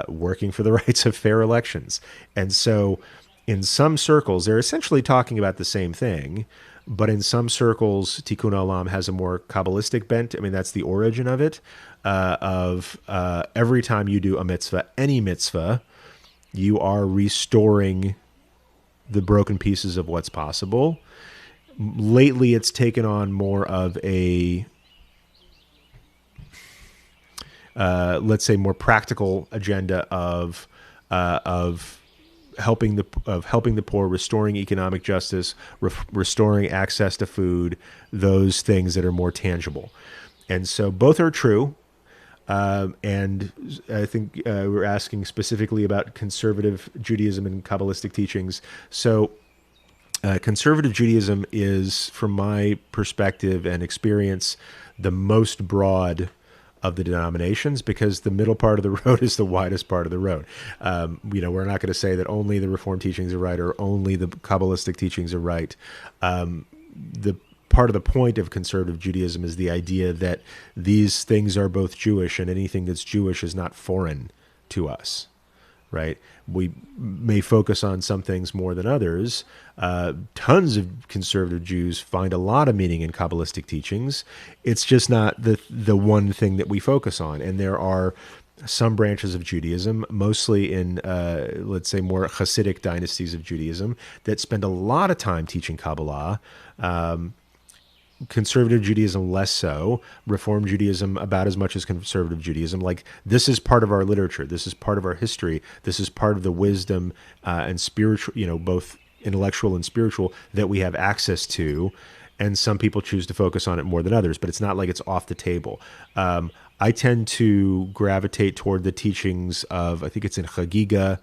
Speaker 1: working for the rights of fair elections. And so in some circles, they're essentially talking about the same thing, but in some circles, tikkun olam has a more Kabbalistic bent. That's the origin of it, every time you do a mitzvah, any mitzvah, you are restoring the broken pieces of what's possible. Lately, it's taken on more of a, let's say, more practical agenda of helping the poor, restoring economic justice, restoring access to food, those things that are more tangible. And so both are true. And I think we're asking specifically about conservative Judaism and Kabbalistic teachings. So conservative Judaism is, from my perspective and experience, the most broad of the denominations, because the middle part of the road is the widest part of the road. We're not going to say that only the Reformed teachings are right or only the Kabbalistic teachings are right. The part of the point of conservative Judaism is the idea that these things are both Jewish, and anything that's Jewish is not foreign to us, right? We may focus on some things more than others. Tons of conservative Jews find a lot of meaning in Kabbalistic teachings. It's just not the one thing that we focus on. And there are some branches of Judaism, mostly in, let's say, more Hasidic dynasties of Judaism, that spend a lot of time teaching Kabbalah. Conservative Judaism less so, Reformed Judaism about as much as conservative Judaism. Like, this is part of our literature, this is part of our history, this is part of the wisdom and spiritual, both intellectual and spiritual, that we have access to. And some people choose to focus on it more than others, but it's not like it's off the table. I tend to gravitate toward the teachings of, I think it's in Chagiga,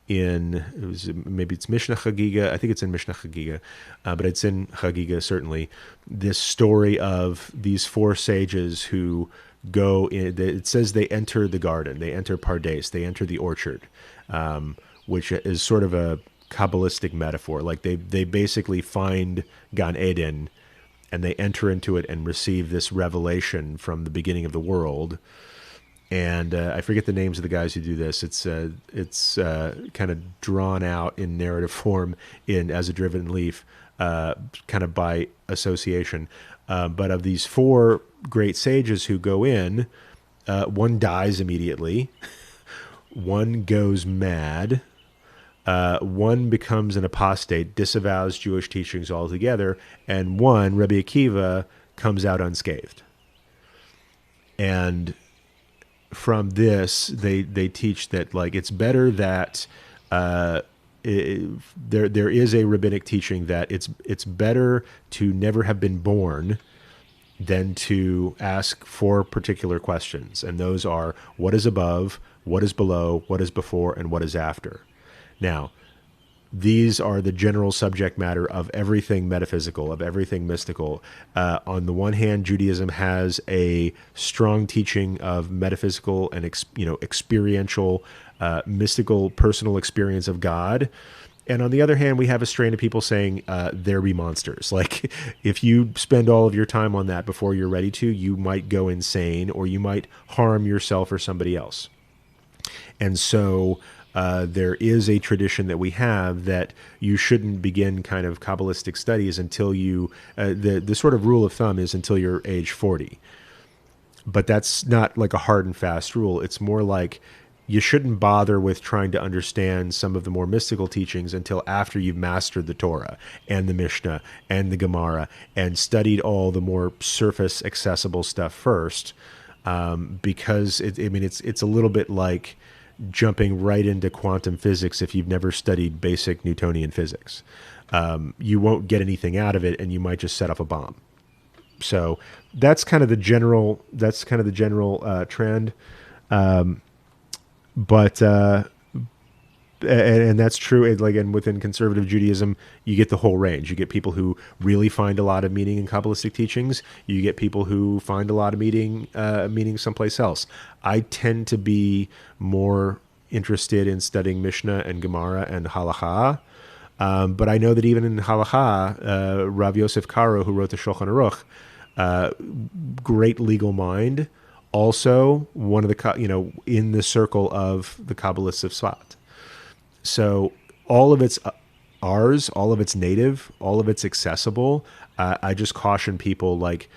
Speaker 1: maybe it's Mishnah Chagiga. I think it's in Mishnah Chagiga, but it's in Chagiga certainly. This story of these four sages who go in. It says they enter the garden, they enter Pardes, they enter the orchard, which is sort of a Kabbalistic metaphor. Like they basically find Gan Eden, and they enter into it and receive this revelation from the beginning of the world. And I forget the names of the guys who do this. It's kind of drawn out in narrative form as a driven leaf, kind of by association. But of these four great sages who go in, one dies immediately, one goes mad, one becomes an apostate, disavows Jewish teachings altogether, and one, Rabbi Akiva, comes out unscathed. And from this, they teach that like it's better that there is a rabbinic teaching that it's better to never have been born than to ask four particular questions, and those are what is above, what is below, what is before, and what is after. Now, these are the general subject matter of everything metaphysical, of everything mystical. On the one hand, Judaism has a strong teaching of metaphysical and experiential, mystical, personal experience of God. And on the other hand, we have a strain of people saying there be monsters. Like if you spend all of your time on that before you're ready to, you might go insane or you might harm yourself or somebody else. And so there is a tradition that we have that you shouldn't begin kind of Kabbalistic studies until you, the sort of rule of thumb is until you're age 40. But that's not like a hard and fast rule. It's more like you shouldn't bother with trying to understand some of the more mystical teachings until after you've mastered the Torah and the Mishnah and the Gemara and studied all the more surface accessible stuff first. Because it's a little bit like jumping right into quantum physics if you've never studied basic Newtonian physics. You won't get anything out of it, and you might just set off a bomb. So that's kind of the general trend. And that's true. And within conservative Judaism, you get the whole range. You get people who really find a lot of meaning in Kabbalistic teachings. You get people who find a lot of meaning someplace else. I tend to be more interested in studying Mishnah and Gemara and Halacha. But I know that even in Halacha, Rav Yosef Karo, who wrote the Shulchan Aruch, great legal mind, also one of the, in the circle of the Kabbalists of Sfat. So all of it's ours, all of it's native, all of it's accessible. I just caution people, like,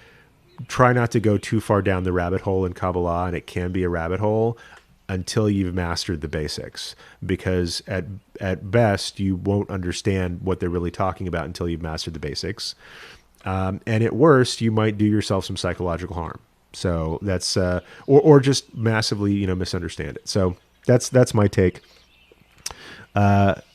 Speaker 1: try not to go too far down the rabbit hole in Kabbalah, and it can be a rabbit hole, until you've mastered the basics. Because at best, you won't understand what they're really talking about until you've mastered the basics. And at worst, you might do yourself some psychological harm. So that's, or just massively, misunderstand it. So that's my take.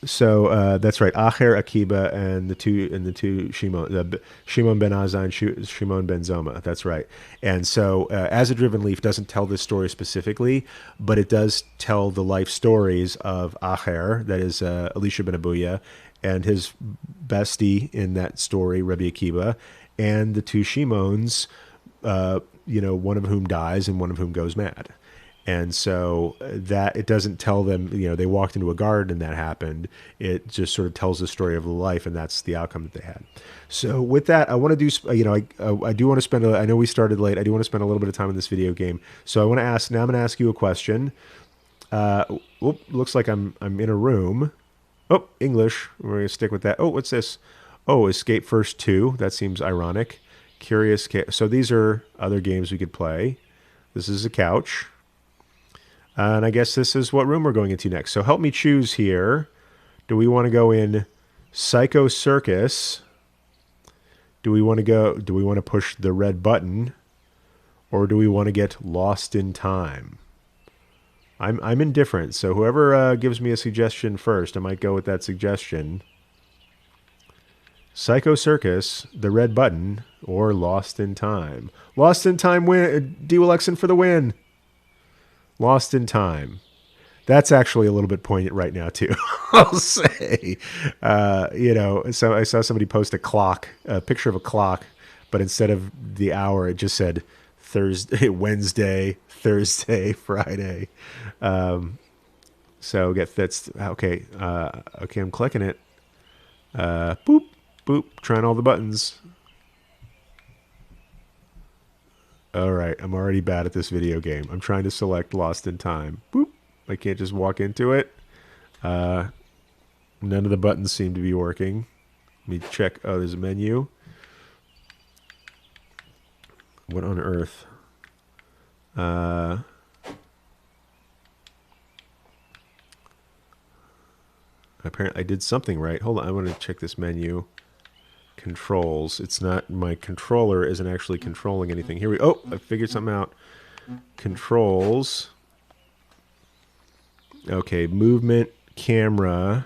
Speaker 1: So that's right. Acher, Akiba, and the two Shimon, Shimon ben Azai and Shimon ben Zoma. That's right. And so, As a Driven Leaf doesn't tell this story specifically, but it does tell the life stories of Acher, that is Elisha ben Abuya, and his bestie in that story, Rabbi Akiba, and the two Shimons, one of whom dies and one of whom goes mad. And so that it doesn't tell them, they walked into a garden and that happened. It just sort of tells the story of the life, and that's the outcome that they had. So with that, I want to do, I do want to spend, I know we started late. I do want to spend a little bit of time on this video game. So I'm going to ask you a question. Looks like I'm in a room. Oh, English. We're going to stick with that. Oh, what's this? Oh, Escape First 2. That seems ironic. Curious. So these are other games we could play. This is a couch. And I guess this is what room we're going into next. So help me choose here. Do we want to go in Psycho Circus? Do we want to push the red button? Or do we want to get lost in time? I'm indifferent. So whoever gives me a suggestion first, I might go with that suggestion. Psycho Circus, the red button, or Lost in Time. Lost in Time win. D. Willexen for the win. Lost in Time. That's actually a little bit poignant right now too. I'll say, so I saw somebody post a picture of a clock, but instead of the hour, it just said Thursday, Wednesday, Thursday, Friday. So that's okay. Okay, I'm clicking it. Boop, boop, trying all the buttons. All right, I'm already bad at this video game. I'm trying to select Lost in Time. Boop. I can't just walk into it. None of the buttons seem to be working. Let me check. Oh, there's a menu. What on earth? Apparently I did something right. Hold on, I want to check this menu. Controls. It's not, my controller isn't actually controlling anything. Here we go. Oh, I figured something out. Controls. Okay, movement, camera,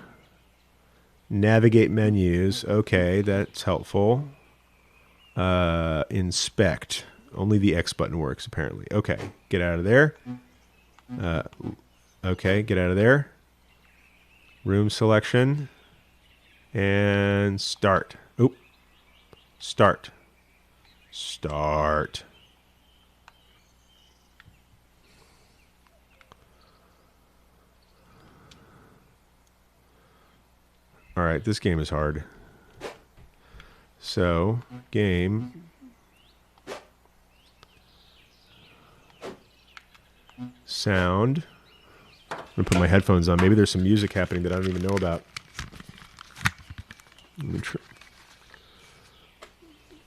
Speaker 1: navigate menus. Okay, that's helpful. Inspect. Only the X button works, apparently. Okay, get out of there. Okay, get out of there. Room selection. And start. Oop. Start. Start. All right, this game is hard. So, game. Sound. I'm going to put my headphones on. Maybe there's some music happening that I don't even know about.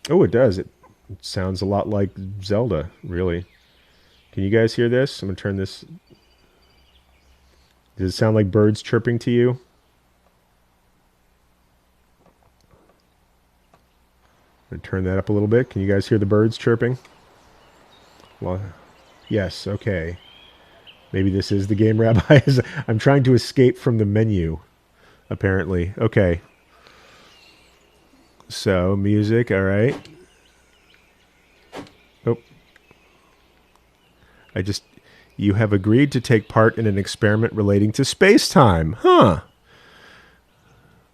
Speaker 1: Oh, it does. It sounds a lot like Zelda, really. Can you guys hear this? I'm going to turn this. Does it sound like birds chirping to you? I'm going to turn that up a little bit. Can you guys hear the birds chirping? Well, yes, okay. Maybe this is the game, Rabbi. I'm trying to escape from the menu, apparently. Okay. So, music, all right. Oh. You have agreed to take part in an experiment relating to space-time. Huh.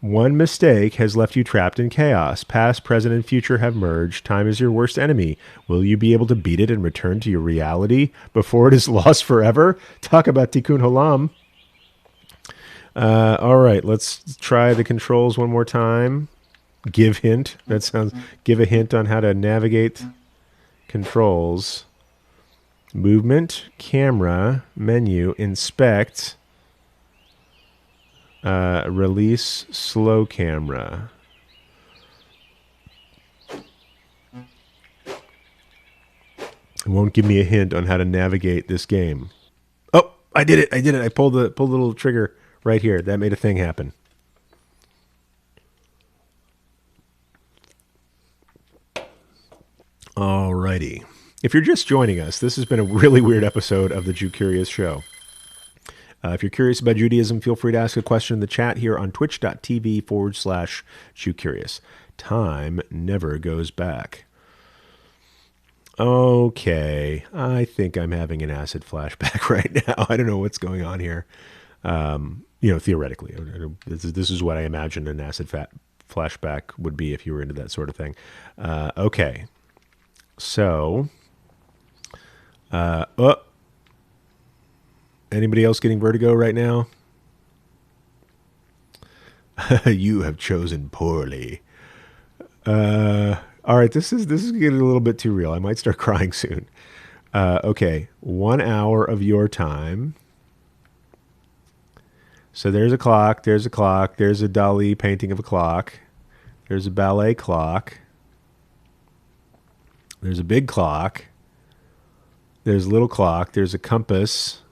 Speaker 1: One mistake has left you trapped in chaos. Past, present, and future have merged. Time is your worst enemy. Will you be able to beat it and return to your reality before it is lost forever? Talk about Tikkun Olam. All right, let's try the controls one more time. Give hint. That sounds. Give a hint on how to navigate controls. Movement, camera, menu, inspect. Release slow camera. It won't give me a hint on how to navigate this game. Oh, I did it. I pulled the little trigger right here. That made a thing happen. Alrighty. If you're just joining us, this has been a really weird episode of the Jewcurious Show. If you're curious about Judaism, feel free to ask a question in the chat here on twitch.tv/Jewcurious. Time never goes back. Okay, I think I'm having an acid flashback right now. I don't know what's going on here. Theoretically, this is what I imagine an acid flashback would be if you were into that sort of thing. Okay, so, anybody else getting vertigo right now? You have chosen poorly. All right, this is getting a little bit too real. I might start crying soon. Okay, 1 hour of your time. So there's a clock, there's a Dali painting of a clock. There's a ballet clock. There's a big clock. There's a little clock. There's a compass.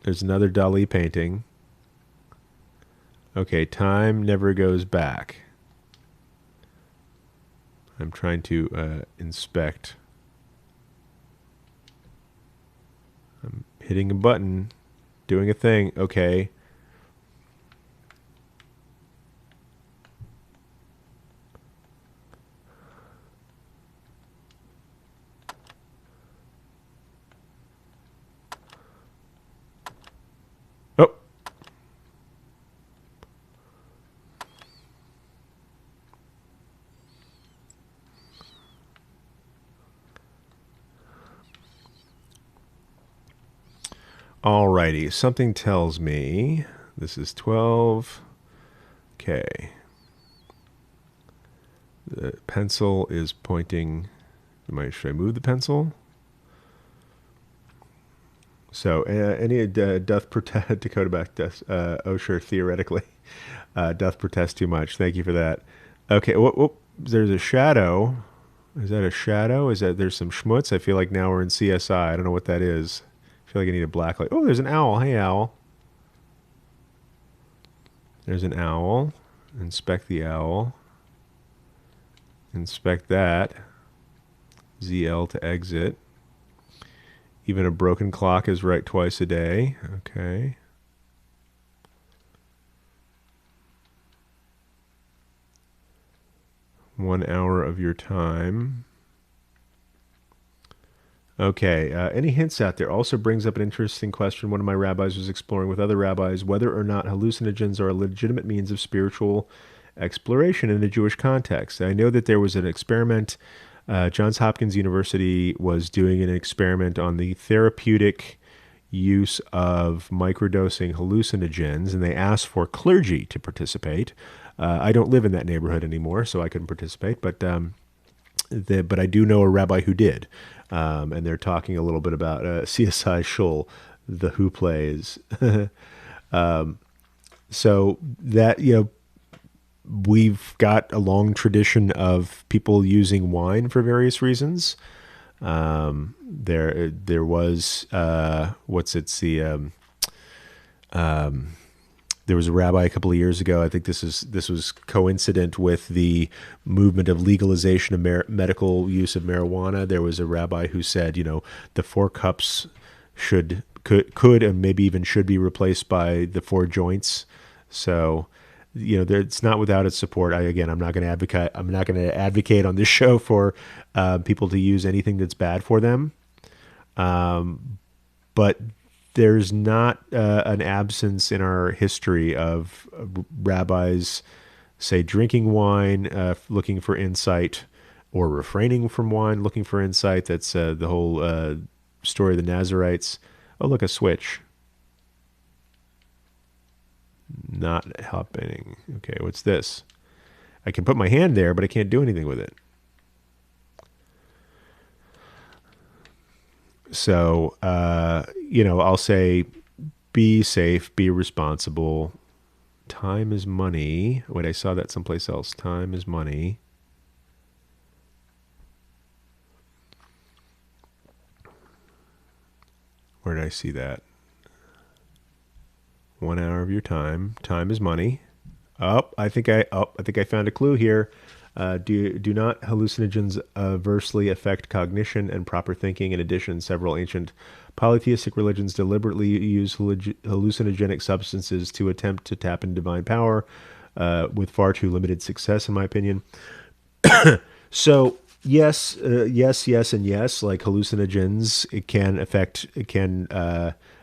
Speaker 1: There's another Dali painting. Okay, time never goes back. I'm trying to inspect. I'm hitting a button, doing a thing. Okay. righty. Something tells me this is 12. Okay. The pencil is pointing. Should I move the pencil? So, any doth protest Dakota back does? Oh, sure. Theoretically, doth protest too much. Thank you for that. Okay. Whoop. There's a shadow. Is that a shadow? Is that there's some schmutz? I feel like now we're in CSI. I don't know what that is. I feel like I need a black light. Oh, there's an owl. Hey, owl. There's an owl. Inspect the owl. Inspect that. ZL to exit. Even a broken clock is right twice a day. Okay. One hour of your time. Okay, any hints out there? Also brings up an interesting question. One of my rabbis was exploring with other rabbis whether or not hallucinogens are a legitimate means of spiritual exploration in a Jewish context. I know that there was an experiment. Johns Hopkins University was doing an experiment on the therapeutic use of microdosing hallucinogens, and they asked for clergy to participate. I don't live in that neighborhood anymore, so I couldn't participate, but I do know a rabbi who did. And they're talking a little bit about CSI Shul, the Who plays. So that, we've got a long tradition of people using wine for various reasons. There was there was a rabbi a couple of years ago. I think this was coincident with the movement of legalization of medical use of marijuana. There was a rabbi who said, the 4 cups could and maybe even should be replaced by the 4 joints. So, it's not without its support. I'm not going to advocate on this show for people to use anything that's bad for them. But there's not an absence in our history of rabbis, say, drinking wine, looking for insight, or refraining from wine, looking for insight. That's the whole story of the Nazarites. Oh, look, a switch. Not happening. Okay, what's this? I can put my hand there, but I can't do anything with it. So, I'll say be safe, be responsible. Time is money. Wait, I saw that someplace else. Time is money. Where did I see that? 1 hour of your time. Time is money. I think I found a clue here. Do not hallucinogens adversely affect cognition and proper thinking? In addition, several ancient polytheistic religions deliberately use hallucinogenic substances to attempt to tap into divine power, with far too limited success, in my opinion. So yes, and yes. Like hallucinogens, it can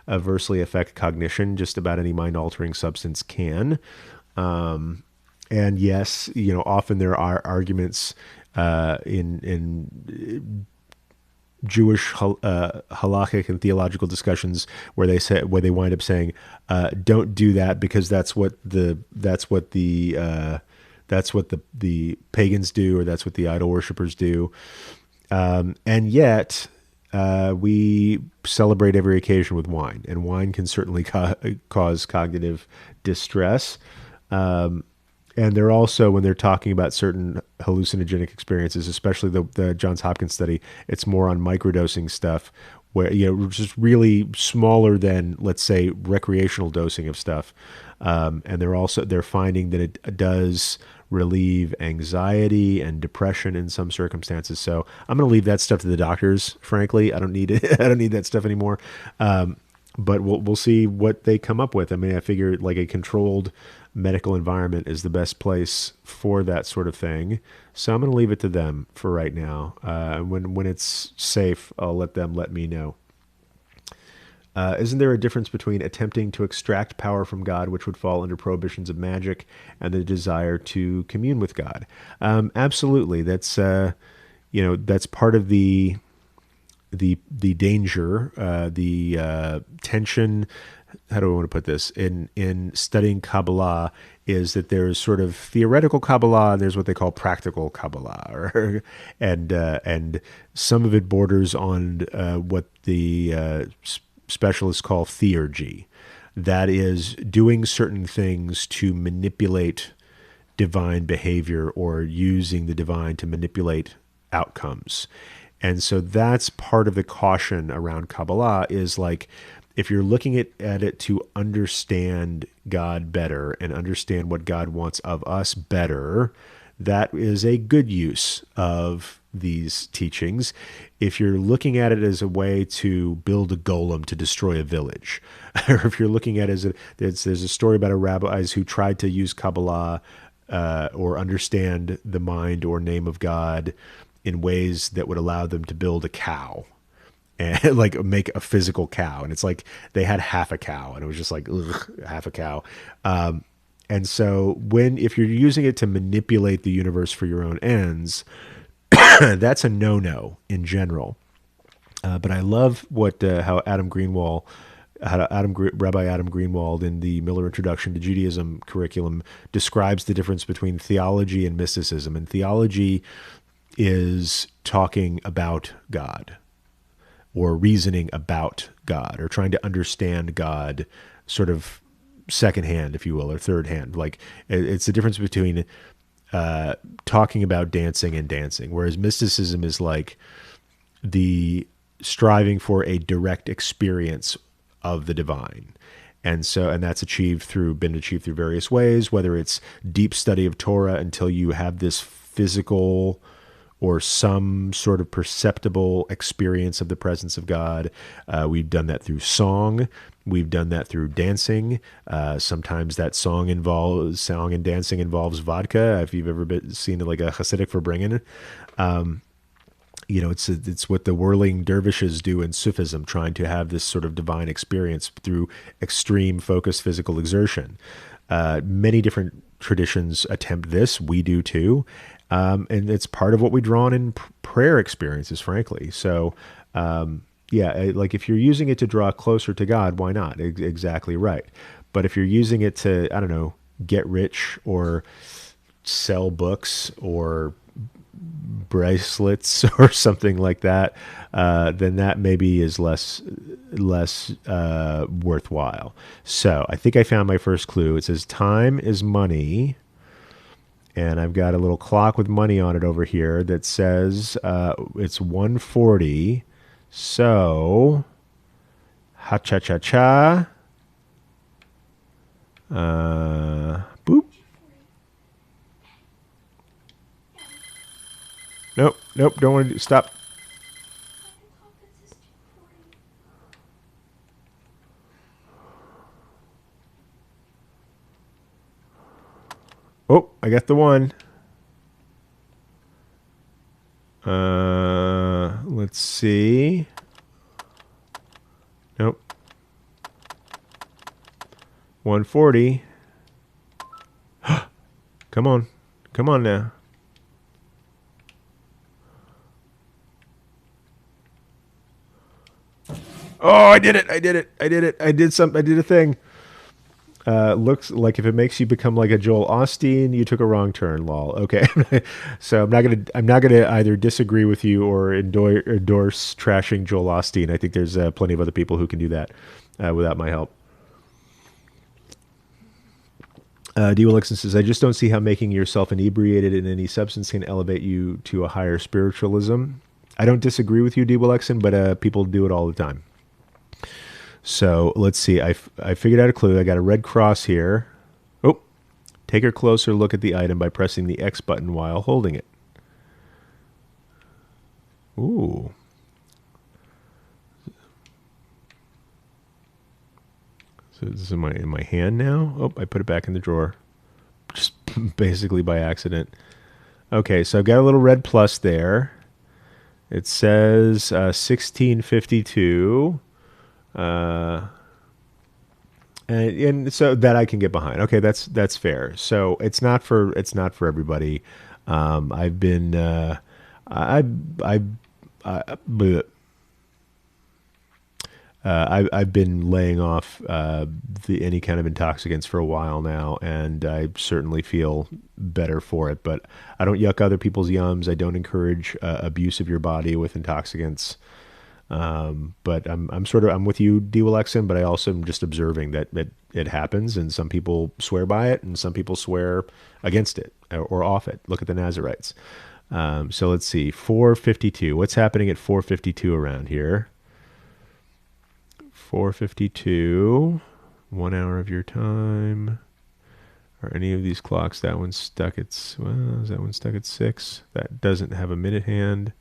Speaker 1: adversely affect cognition. Just about any mind-altering substance can. And yes, often there are arguments in Jewish halachic and theological discussions where they wind up saying, "Don't do that because that's what the pagans do, or that's what the idol worshippers do," and yet we celebrate every occasion with wine, and wine can certainly cause cognitive distress. And they're also, when they're talking about certain hallucinogenic experiences, especially the Johns Hopkins study, it's more on microdosing stuff where, just really smaller than, let's say, recreational dosing of stuff. And they're finding that it does relieve anxiety and depression in some circumstances. So I'm going to leave that stuff to the doctors. Frankly, I don't need it. I don't need that stuff anymore. But we'll see what they come up with. I mean, I figure like a controlled medical environment is the best place for that sort of thing. So I'm going to leave it to them for right now. When it's safe, I'll let them let me know. Isn't there a difference between attempting to extract power from God, which would fall under prohibitions of magic, and the desire to commune with God? Absolutely. That's part of the the danger, the tension. How do I want to put this in studying Kabbalah is that there's sort of theoretical Kabbalah and there's what they call practical Kabbalah, and some of it borders on what the specialists call theurgy. That is doing certain things to manipulate divine behavior or using the divine to manipulate outcomes. And so that's part of the caution around Kabbalah is like, if you're looking at it to understand God better and understand what God wants of us better, that is a good use of these teachings. If you're looking at it as a way to build a golem to destroy a village, or if you're looking at it as there's a story about a rabbis who tried to use Kabbalah or understand the mind or name of God in ways that would allow them to build a cow and like make a physical cow. And it's like they had half a cow and it was just like, ugh, half a cow. And so if you're using it to manipulate the universe for your own ends, that's a no-no in general. But I love how Rabbi Adam Greenwald in the Miller Introduction to Judaism curriculum describes the difference between theology and mysticism. And theology is talking about God or reasoning about God or trying to understand God sort of secondhand, if you will, or third hand. Like it's the difference between talking about dancing and dancing, whereas mysticism is like the striving for a direct experience of the divine. And that's been achieved through various ways, whether it's deep study of Torah until you have this physical or some sort of perceptible experience of the presence of God. We've done that through song. We've done that through dancing. Sometimes that song and dancing involves vodka. If you've ever seen like a Hasidic Farbrengen, it's what the whirling dervishes do in Sufism, trying to have this sort of divine experience through extreme focused physical exertion. Many different traditions attempt this. We do too. And it's part of what we draw on in prayer experiences, frankly. So, like if you're using it to draw closer to God, why not? Exactly right. But if you're using it to, I don't know, get rich or sell books or bracelets or something like that, then that maybe is less worthwhile. So I think I found my first clue. It says time is money. And I've got a little clock with money on it over here that says it's 1:40. So, ha-cha-cha-cha. Boop. Nope, don't want to stop. Oh, I got the one. Let's see. Nope. 140. Come on. Come on now. Oh, I did it. I did a thing. Looks like if it makes you become like a Joel Osteen, you took a wrong turn, lol. Okay. So I'm not gonna either disagree with you or endorse trashing Joel Osteen. I think there's plenty of other people who can do that without my help. D. Willickson says, I just don't see how making yourself inebriated in any substance can elevate you to a higher spiritualism. I don't disagree with you, D. Willickson, but people do it all the time. So let's see. I figured out a clue. I got a red cross here. Oh, take a closer look at the item by pressing the X button while holding it. Ooh. So this is in my hand now. Oh, I put it back in the drawer, just basically by accident. Okay, so I've got a little red plus there. It says 1652. And so that I can get behind. Okay, that's fair. So it's not for everybody. I've been bleh. I've been laying off any kind of intoxicants for a while now, and I certainly feel better for it. But I don't yuck other people's yums. I don't encourage abuse of your body with intoxicants. But I'm with you, D. Willexen, but I also am just observing that it happens, and some people swear by it, and some people swear against it or off it. Look at the Nazarites. So let's see, 4:52. What's happening at 4:52 around here? 4:52. 1 hour of your time. Are any of these clocks? That one's stuck at. Well, is that one stuck at 6? That doesn't have a minute hand.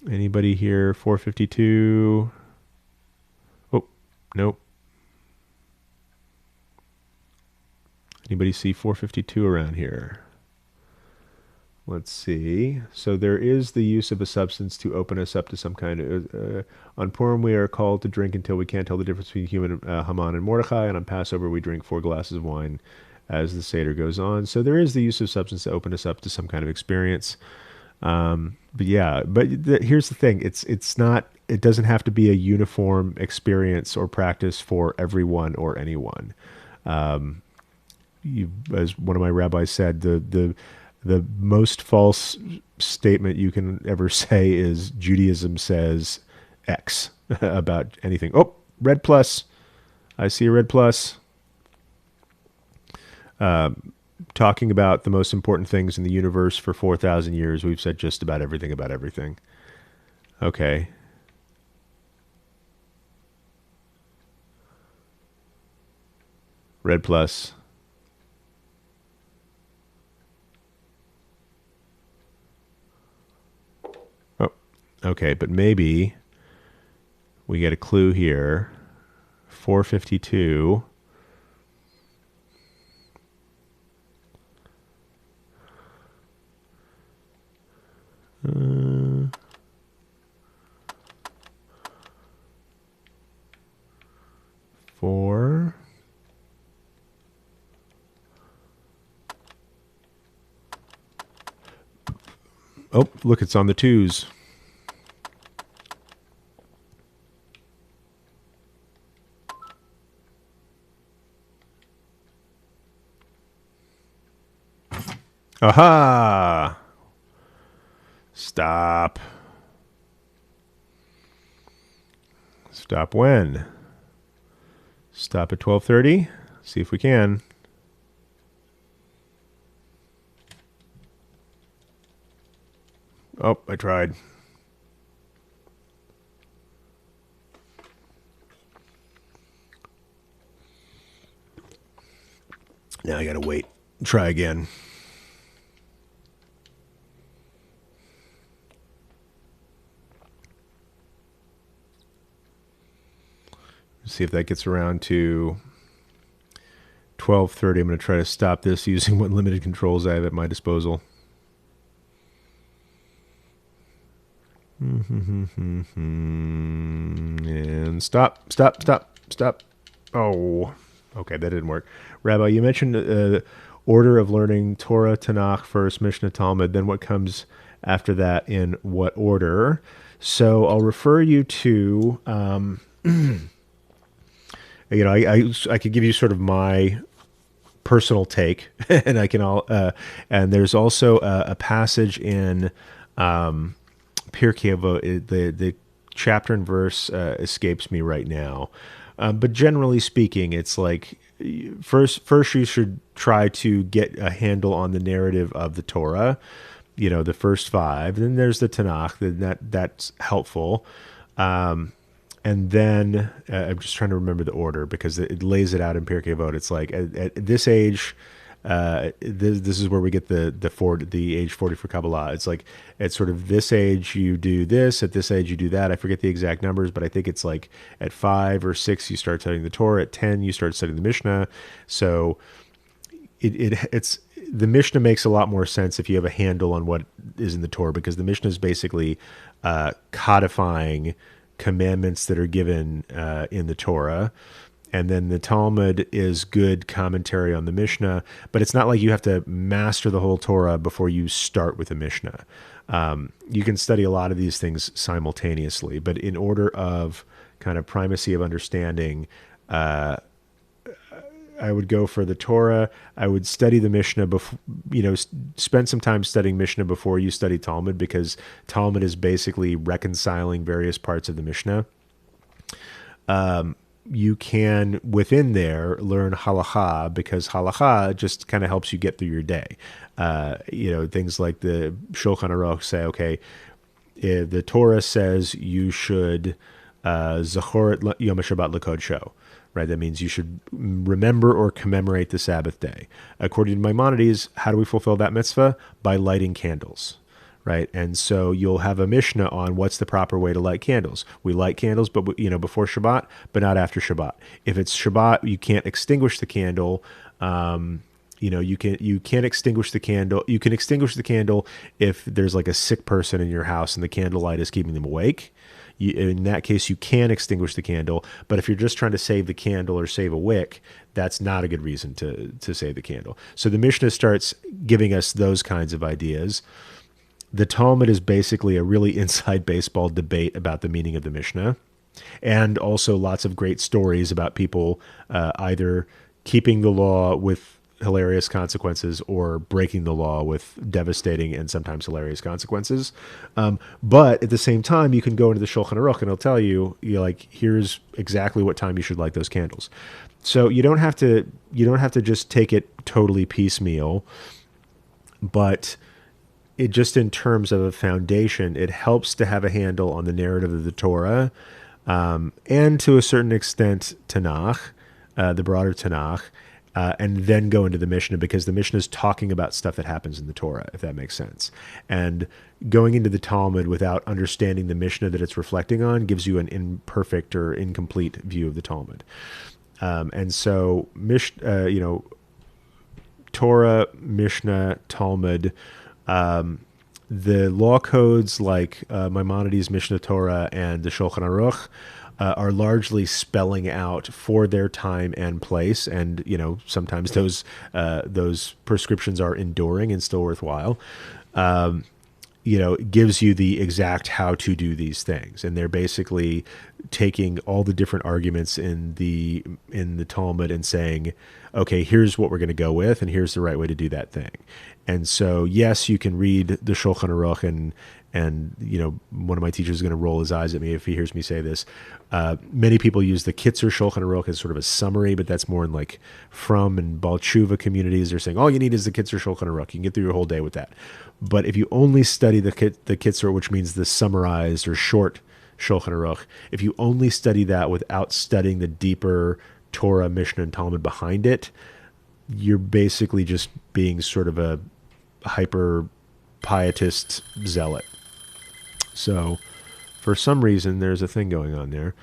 Speaker 1: Anybody here? 4:52. Oh, nope. Anybody see 4:52 around here? Let's see. So there is the use of a substance to open us up to some kind of... on Purim, we are called to drink until we can't tell the difference between human Haman and Mordechai, and on Passover, we drink 4 glasses of wine as the Seder goes on. So there is the use of substance to open us up to some kind of experience. But yeah, here's the thing. It's not... It doesn't have to be a uniform experience or practice for everyone or anyone. As one of my rabbis said, the most false statement you can ever say is Judaism says X about anything. Oh, red plus. I see a red plus. Talking about the most important things in the universe for 4,000 years, we've said just about everything about everything. Okay. Red plus. Okay, but maybe we get a clue here. 4:52. Four. Oh, look, it's on the 2s. Aha! Stop. Stop when? Stop at 12:30. See if we can. Oh, I tried. Now I gotta wait. Try again. See if that gets around to 12:30. I'm going to try to stop this using what limited controls I have at my disposal. And stop. Oh, okay, that didn't work. Rabbi, you mentioned order of learning Torah, Tanakh first, Mishnah, Talmud, then what comes after that in what order? So I'll refer you to... I could give you sort of my personal take, and I can and there's also a passage in Pirkei Avot. The chapter and verse escapes me right now, but generally speaking, it's like first you should try to get a handle on the narrative of the Torah, the first 5. Then there's the Tanakh, that's helpful. And then I'm just trying to remember the order because it lays it out in Pirkei Avot. It's like at this age, this is where we get the age 40 for Kabbalah. It's like at sort of this age you do this, at this age you do that. I forget the exact numbers, but I think it's like at 5 or 6 you start studying the Torah. At 10 you start studying the Mishnah. So it's the Mishnah makes a lot more sense if you have a handle on what is in the Torah, because the Mishnah is basically codifying commandments that are given in the Torah, and then the Talmud is good commentary on the Mishnah, but it's not like you have to master the whole Torah before you start with the Mishnah. You can study a lot of these things simultaneously, but in order of kind of primacy of understanding, I would go for the Torah. I would study the Mishnah before, spend some time studying Mishnah before you study Talmud, because Talmud is basically reconciling various parts of the Mishnah. You can, within there, learn halacha, because halacha just kind of helps you get through your day. Things like the Shulchan Aruch say, okay, the Torah says you should zachor Yom HaShabbat l'kodsho. Right, that means you should remember or commemorate the Sabbath day. According to Maimonides, how do we fulfill that mitzvah? By lighting candles, right? And so you'll have a Mishnah on what's the proper way to light candles. We light candles, but before Shabbat, but not after Shabbat. If it's Shabbat, you can't extinguish the candle. You can't extinguish the candle. You can extinguish the candle if there's like a sick person in your house and the candlelight is keeping them awake. In that case, you can extinguish the candle. But if you're just trying to save the candle or save a wick, that's not a good reason to save the candle. So the Mishnah starts giving us those kinds of ideas. The Talmud is basically a really inside baseball debate about the meaning of the Mishnah, and also lots of great stories about people either keeping the law with hilarious consequences or breaking the law with devastating and sometimes hilarious consequences. But at the same time, you can go into the Shulchan Aruch and it'll tell you, here's exactly what time you should light those candles. So you don't have to just take it totally piecemeal, but it just, in terms of a foundation, it helps to have a handle on the narrative of the Torah, and to a certain extent Tanakh, the broader Tanakh, and then go into the Mishnah, because the Mishnah is talking about stuff that happens in the Torah, if that makes sense. And going into the Talmud without understanding the Mishnah that it's reflecting on gives you an imperfect or incomplete view of the Talmud. And so, Torah, Mishnah, Talmud, the law codes like Maimonides' Mishnah Torah and the Shulchan Aruch are largely spelling out for their time and place, and sometimes those prescriptions are enduring and still worthwhile. It gives you the exact how to do these things, and they're basically taking all the different arguments in the Talmud and saying, okay, here's what we're going to go with, and here's the right way to do that thing. And so, yes, you can read the Shulchan Aruch, and one of my teachers is going to roll his eyes at me if he hears me say this. Many people use the Kitzur Shulchan Aruch as sort of a summary, but that's more in like From and Baal Tshuva communities. They're saying all you need is the Kitzur Shulchan Aruch. You can get through your whole day with that. But if you only study the Kitzur, which means the summarized or short Shulchan Aruch, if you only study that without studying the deeper Torah, Mishnah, and Talmud behind it, you're basically just being sort of a hyper pietist zealot. So for some reason, there's a thing going on there.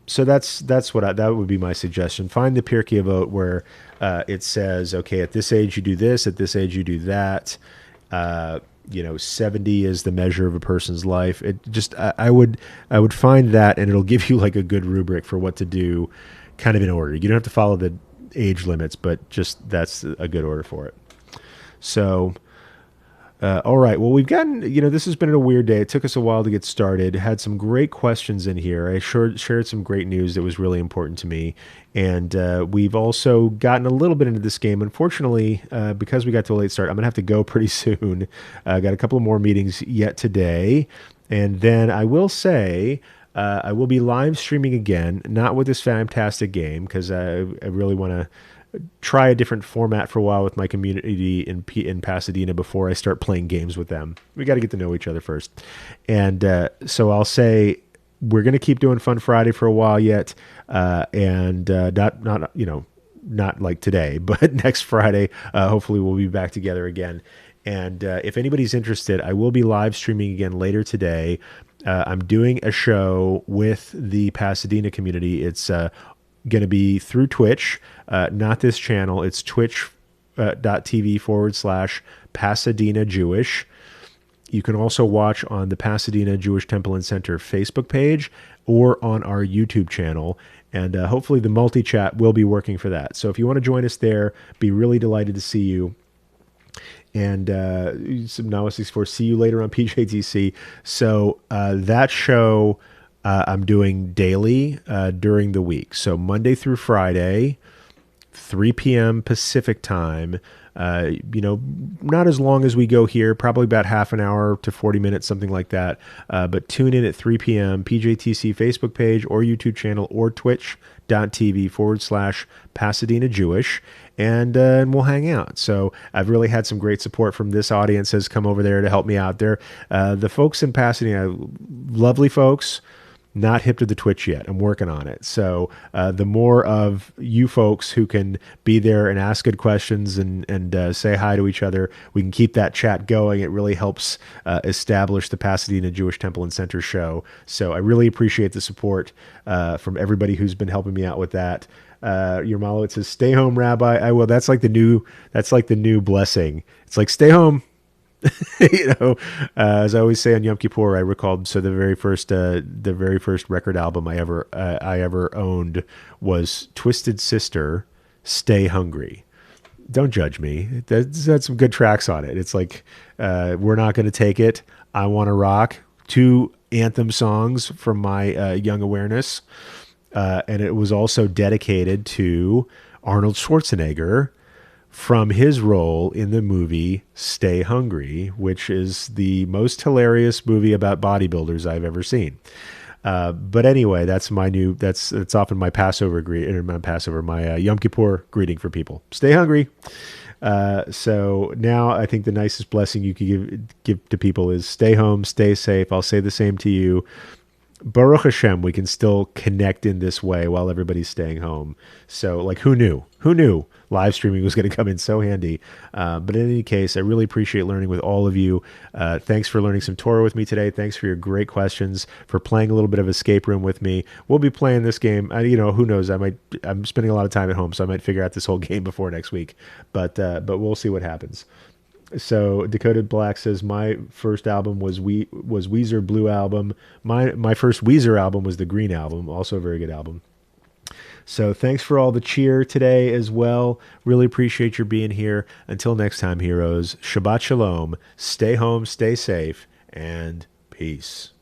Speaker 1: So that's that would be my suggestion. Find the Pirkei Avot where it says, okay, at this age you do this, at this age you do that. 70 is the measure of a person's life. It just, I would find that, and it'll give you like a good rubric for what to do, kind of in order. You don't have to follow the age limits, but just that's a good order for it. So. All right. Well, we've gotten, this has been a weird day. It took us a while to get started. Had some great questions in here. I shared some great news that was really important to me. And we've also gotten a little bit into this game. Unfortunately, because we got to a late start, I'm going to have to go pretty soon. Got a couple of more meetings yet today. And then I will say, I will be live streaming again, not with this fantastic game, because I really want to try a different format for a while with my community in Pasadena before I start playing games with them. We got to get to know each other first. And so I'll say we're going to keep doing Fun Friday for a while yet. And not like today, but next Friday, hopefully we'll be back together again. And if anybody's interested, I will be live streaming again later today. I'm doing a show with the Pasadena community. It's going to be through Twitch, not this channel. It's twitch.tv/Pasadena Jewish. You can also watch on the Pasadena Jewish Temple and Center Facebook page or on our YouTube channel. And hopefully the multi-chat will be working for that. So if you want to join us there, be really delighted to see you. And Nawa64, see you later on PJTC. So that show I'm doing daily during the week. So Monday through Friday, 3 p.m. Pacific time. Not as long as we go here, probably about half an hour to 40 minutes, something like that. But tune in at 3 p.m. PJTC Facebook page or YouTube channel or twitch.tv/Pasadena Jewish. And we'll hang out. So I've really had some great support from this audience has come over there to help me out there. The folks in Pasadena, lovely folks, not hip to the Twitch yet. I'm working on it. So the more of you folks who can be there and ask good questions and say hi to each other, we can keep that chat going. It really helps establish the Pasadena Jewish Temple and Center show. So I really appreciate the support from everybody who's been helping me out with that. Your Malo, it says, "Stay home, Rabbi." I will. That's like the new blessing. It's like, stay home. As I always say on Yom Kippur, I recalled. So the very first record album I ever owned was Twisted Sister, "Stay Hungry." Don't judge me. That's had some good tracks on it. It's like, "We're Not Going to Take It," "I Want to Rock," two anthem songs from my young awareness. And it was also dedicated to Arnold Schwarzenegger from his role in the movie Stay Hungry, which is the most hilarious movie about bodybuilders I've ever seen. But anyway, that's often my Passover my Yom Kippur greeting for people. Stay hungry. So now I think the nicest blessing you could give to people is stay home, stay safe. I'll say the same to you. Baruch Hashem, we can still connect in this way while everybody's staying home. So, like, who knew? Who knew live streaming was going to come in so handy? But in any case, I really appreciate learning with all of you. Thanks for learning some Torah with me today. Thanks for your great questions, for playing a little bit of Escape Room with me. We'll be playing this game. Who knows? I'm spending a lot of time at home, so I might figure out this whole game before next week. But we'll see what happens. So Decoded Black says, my first album was Weezer Blue Album. My first Weezer album was the Green Album, also a very good album. So thanks for all the cheer today as well. Really appreciate your being here. Until next time, heroes, Shabbat Shalom. Stay home, stay safe, and peace.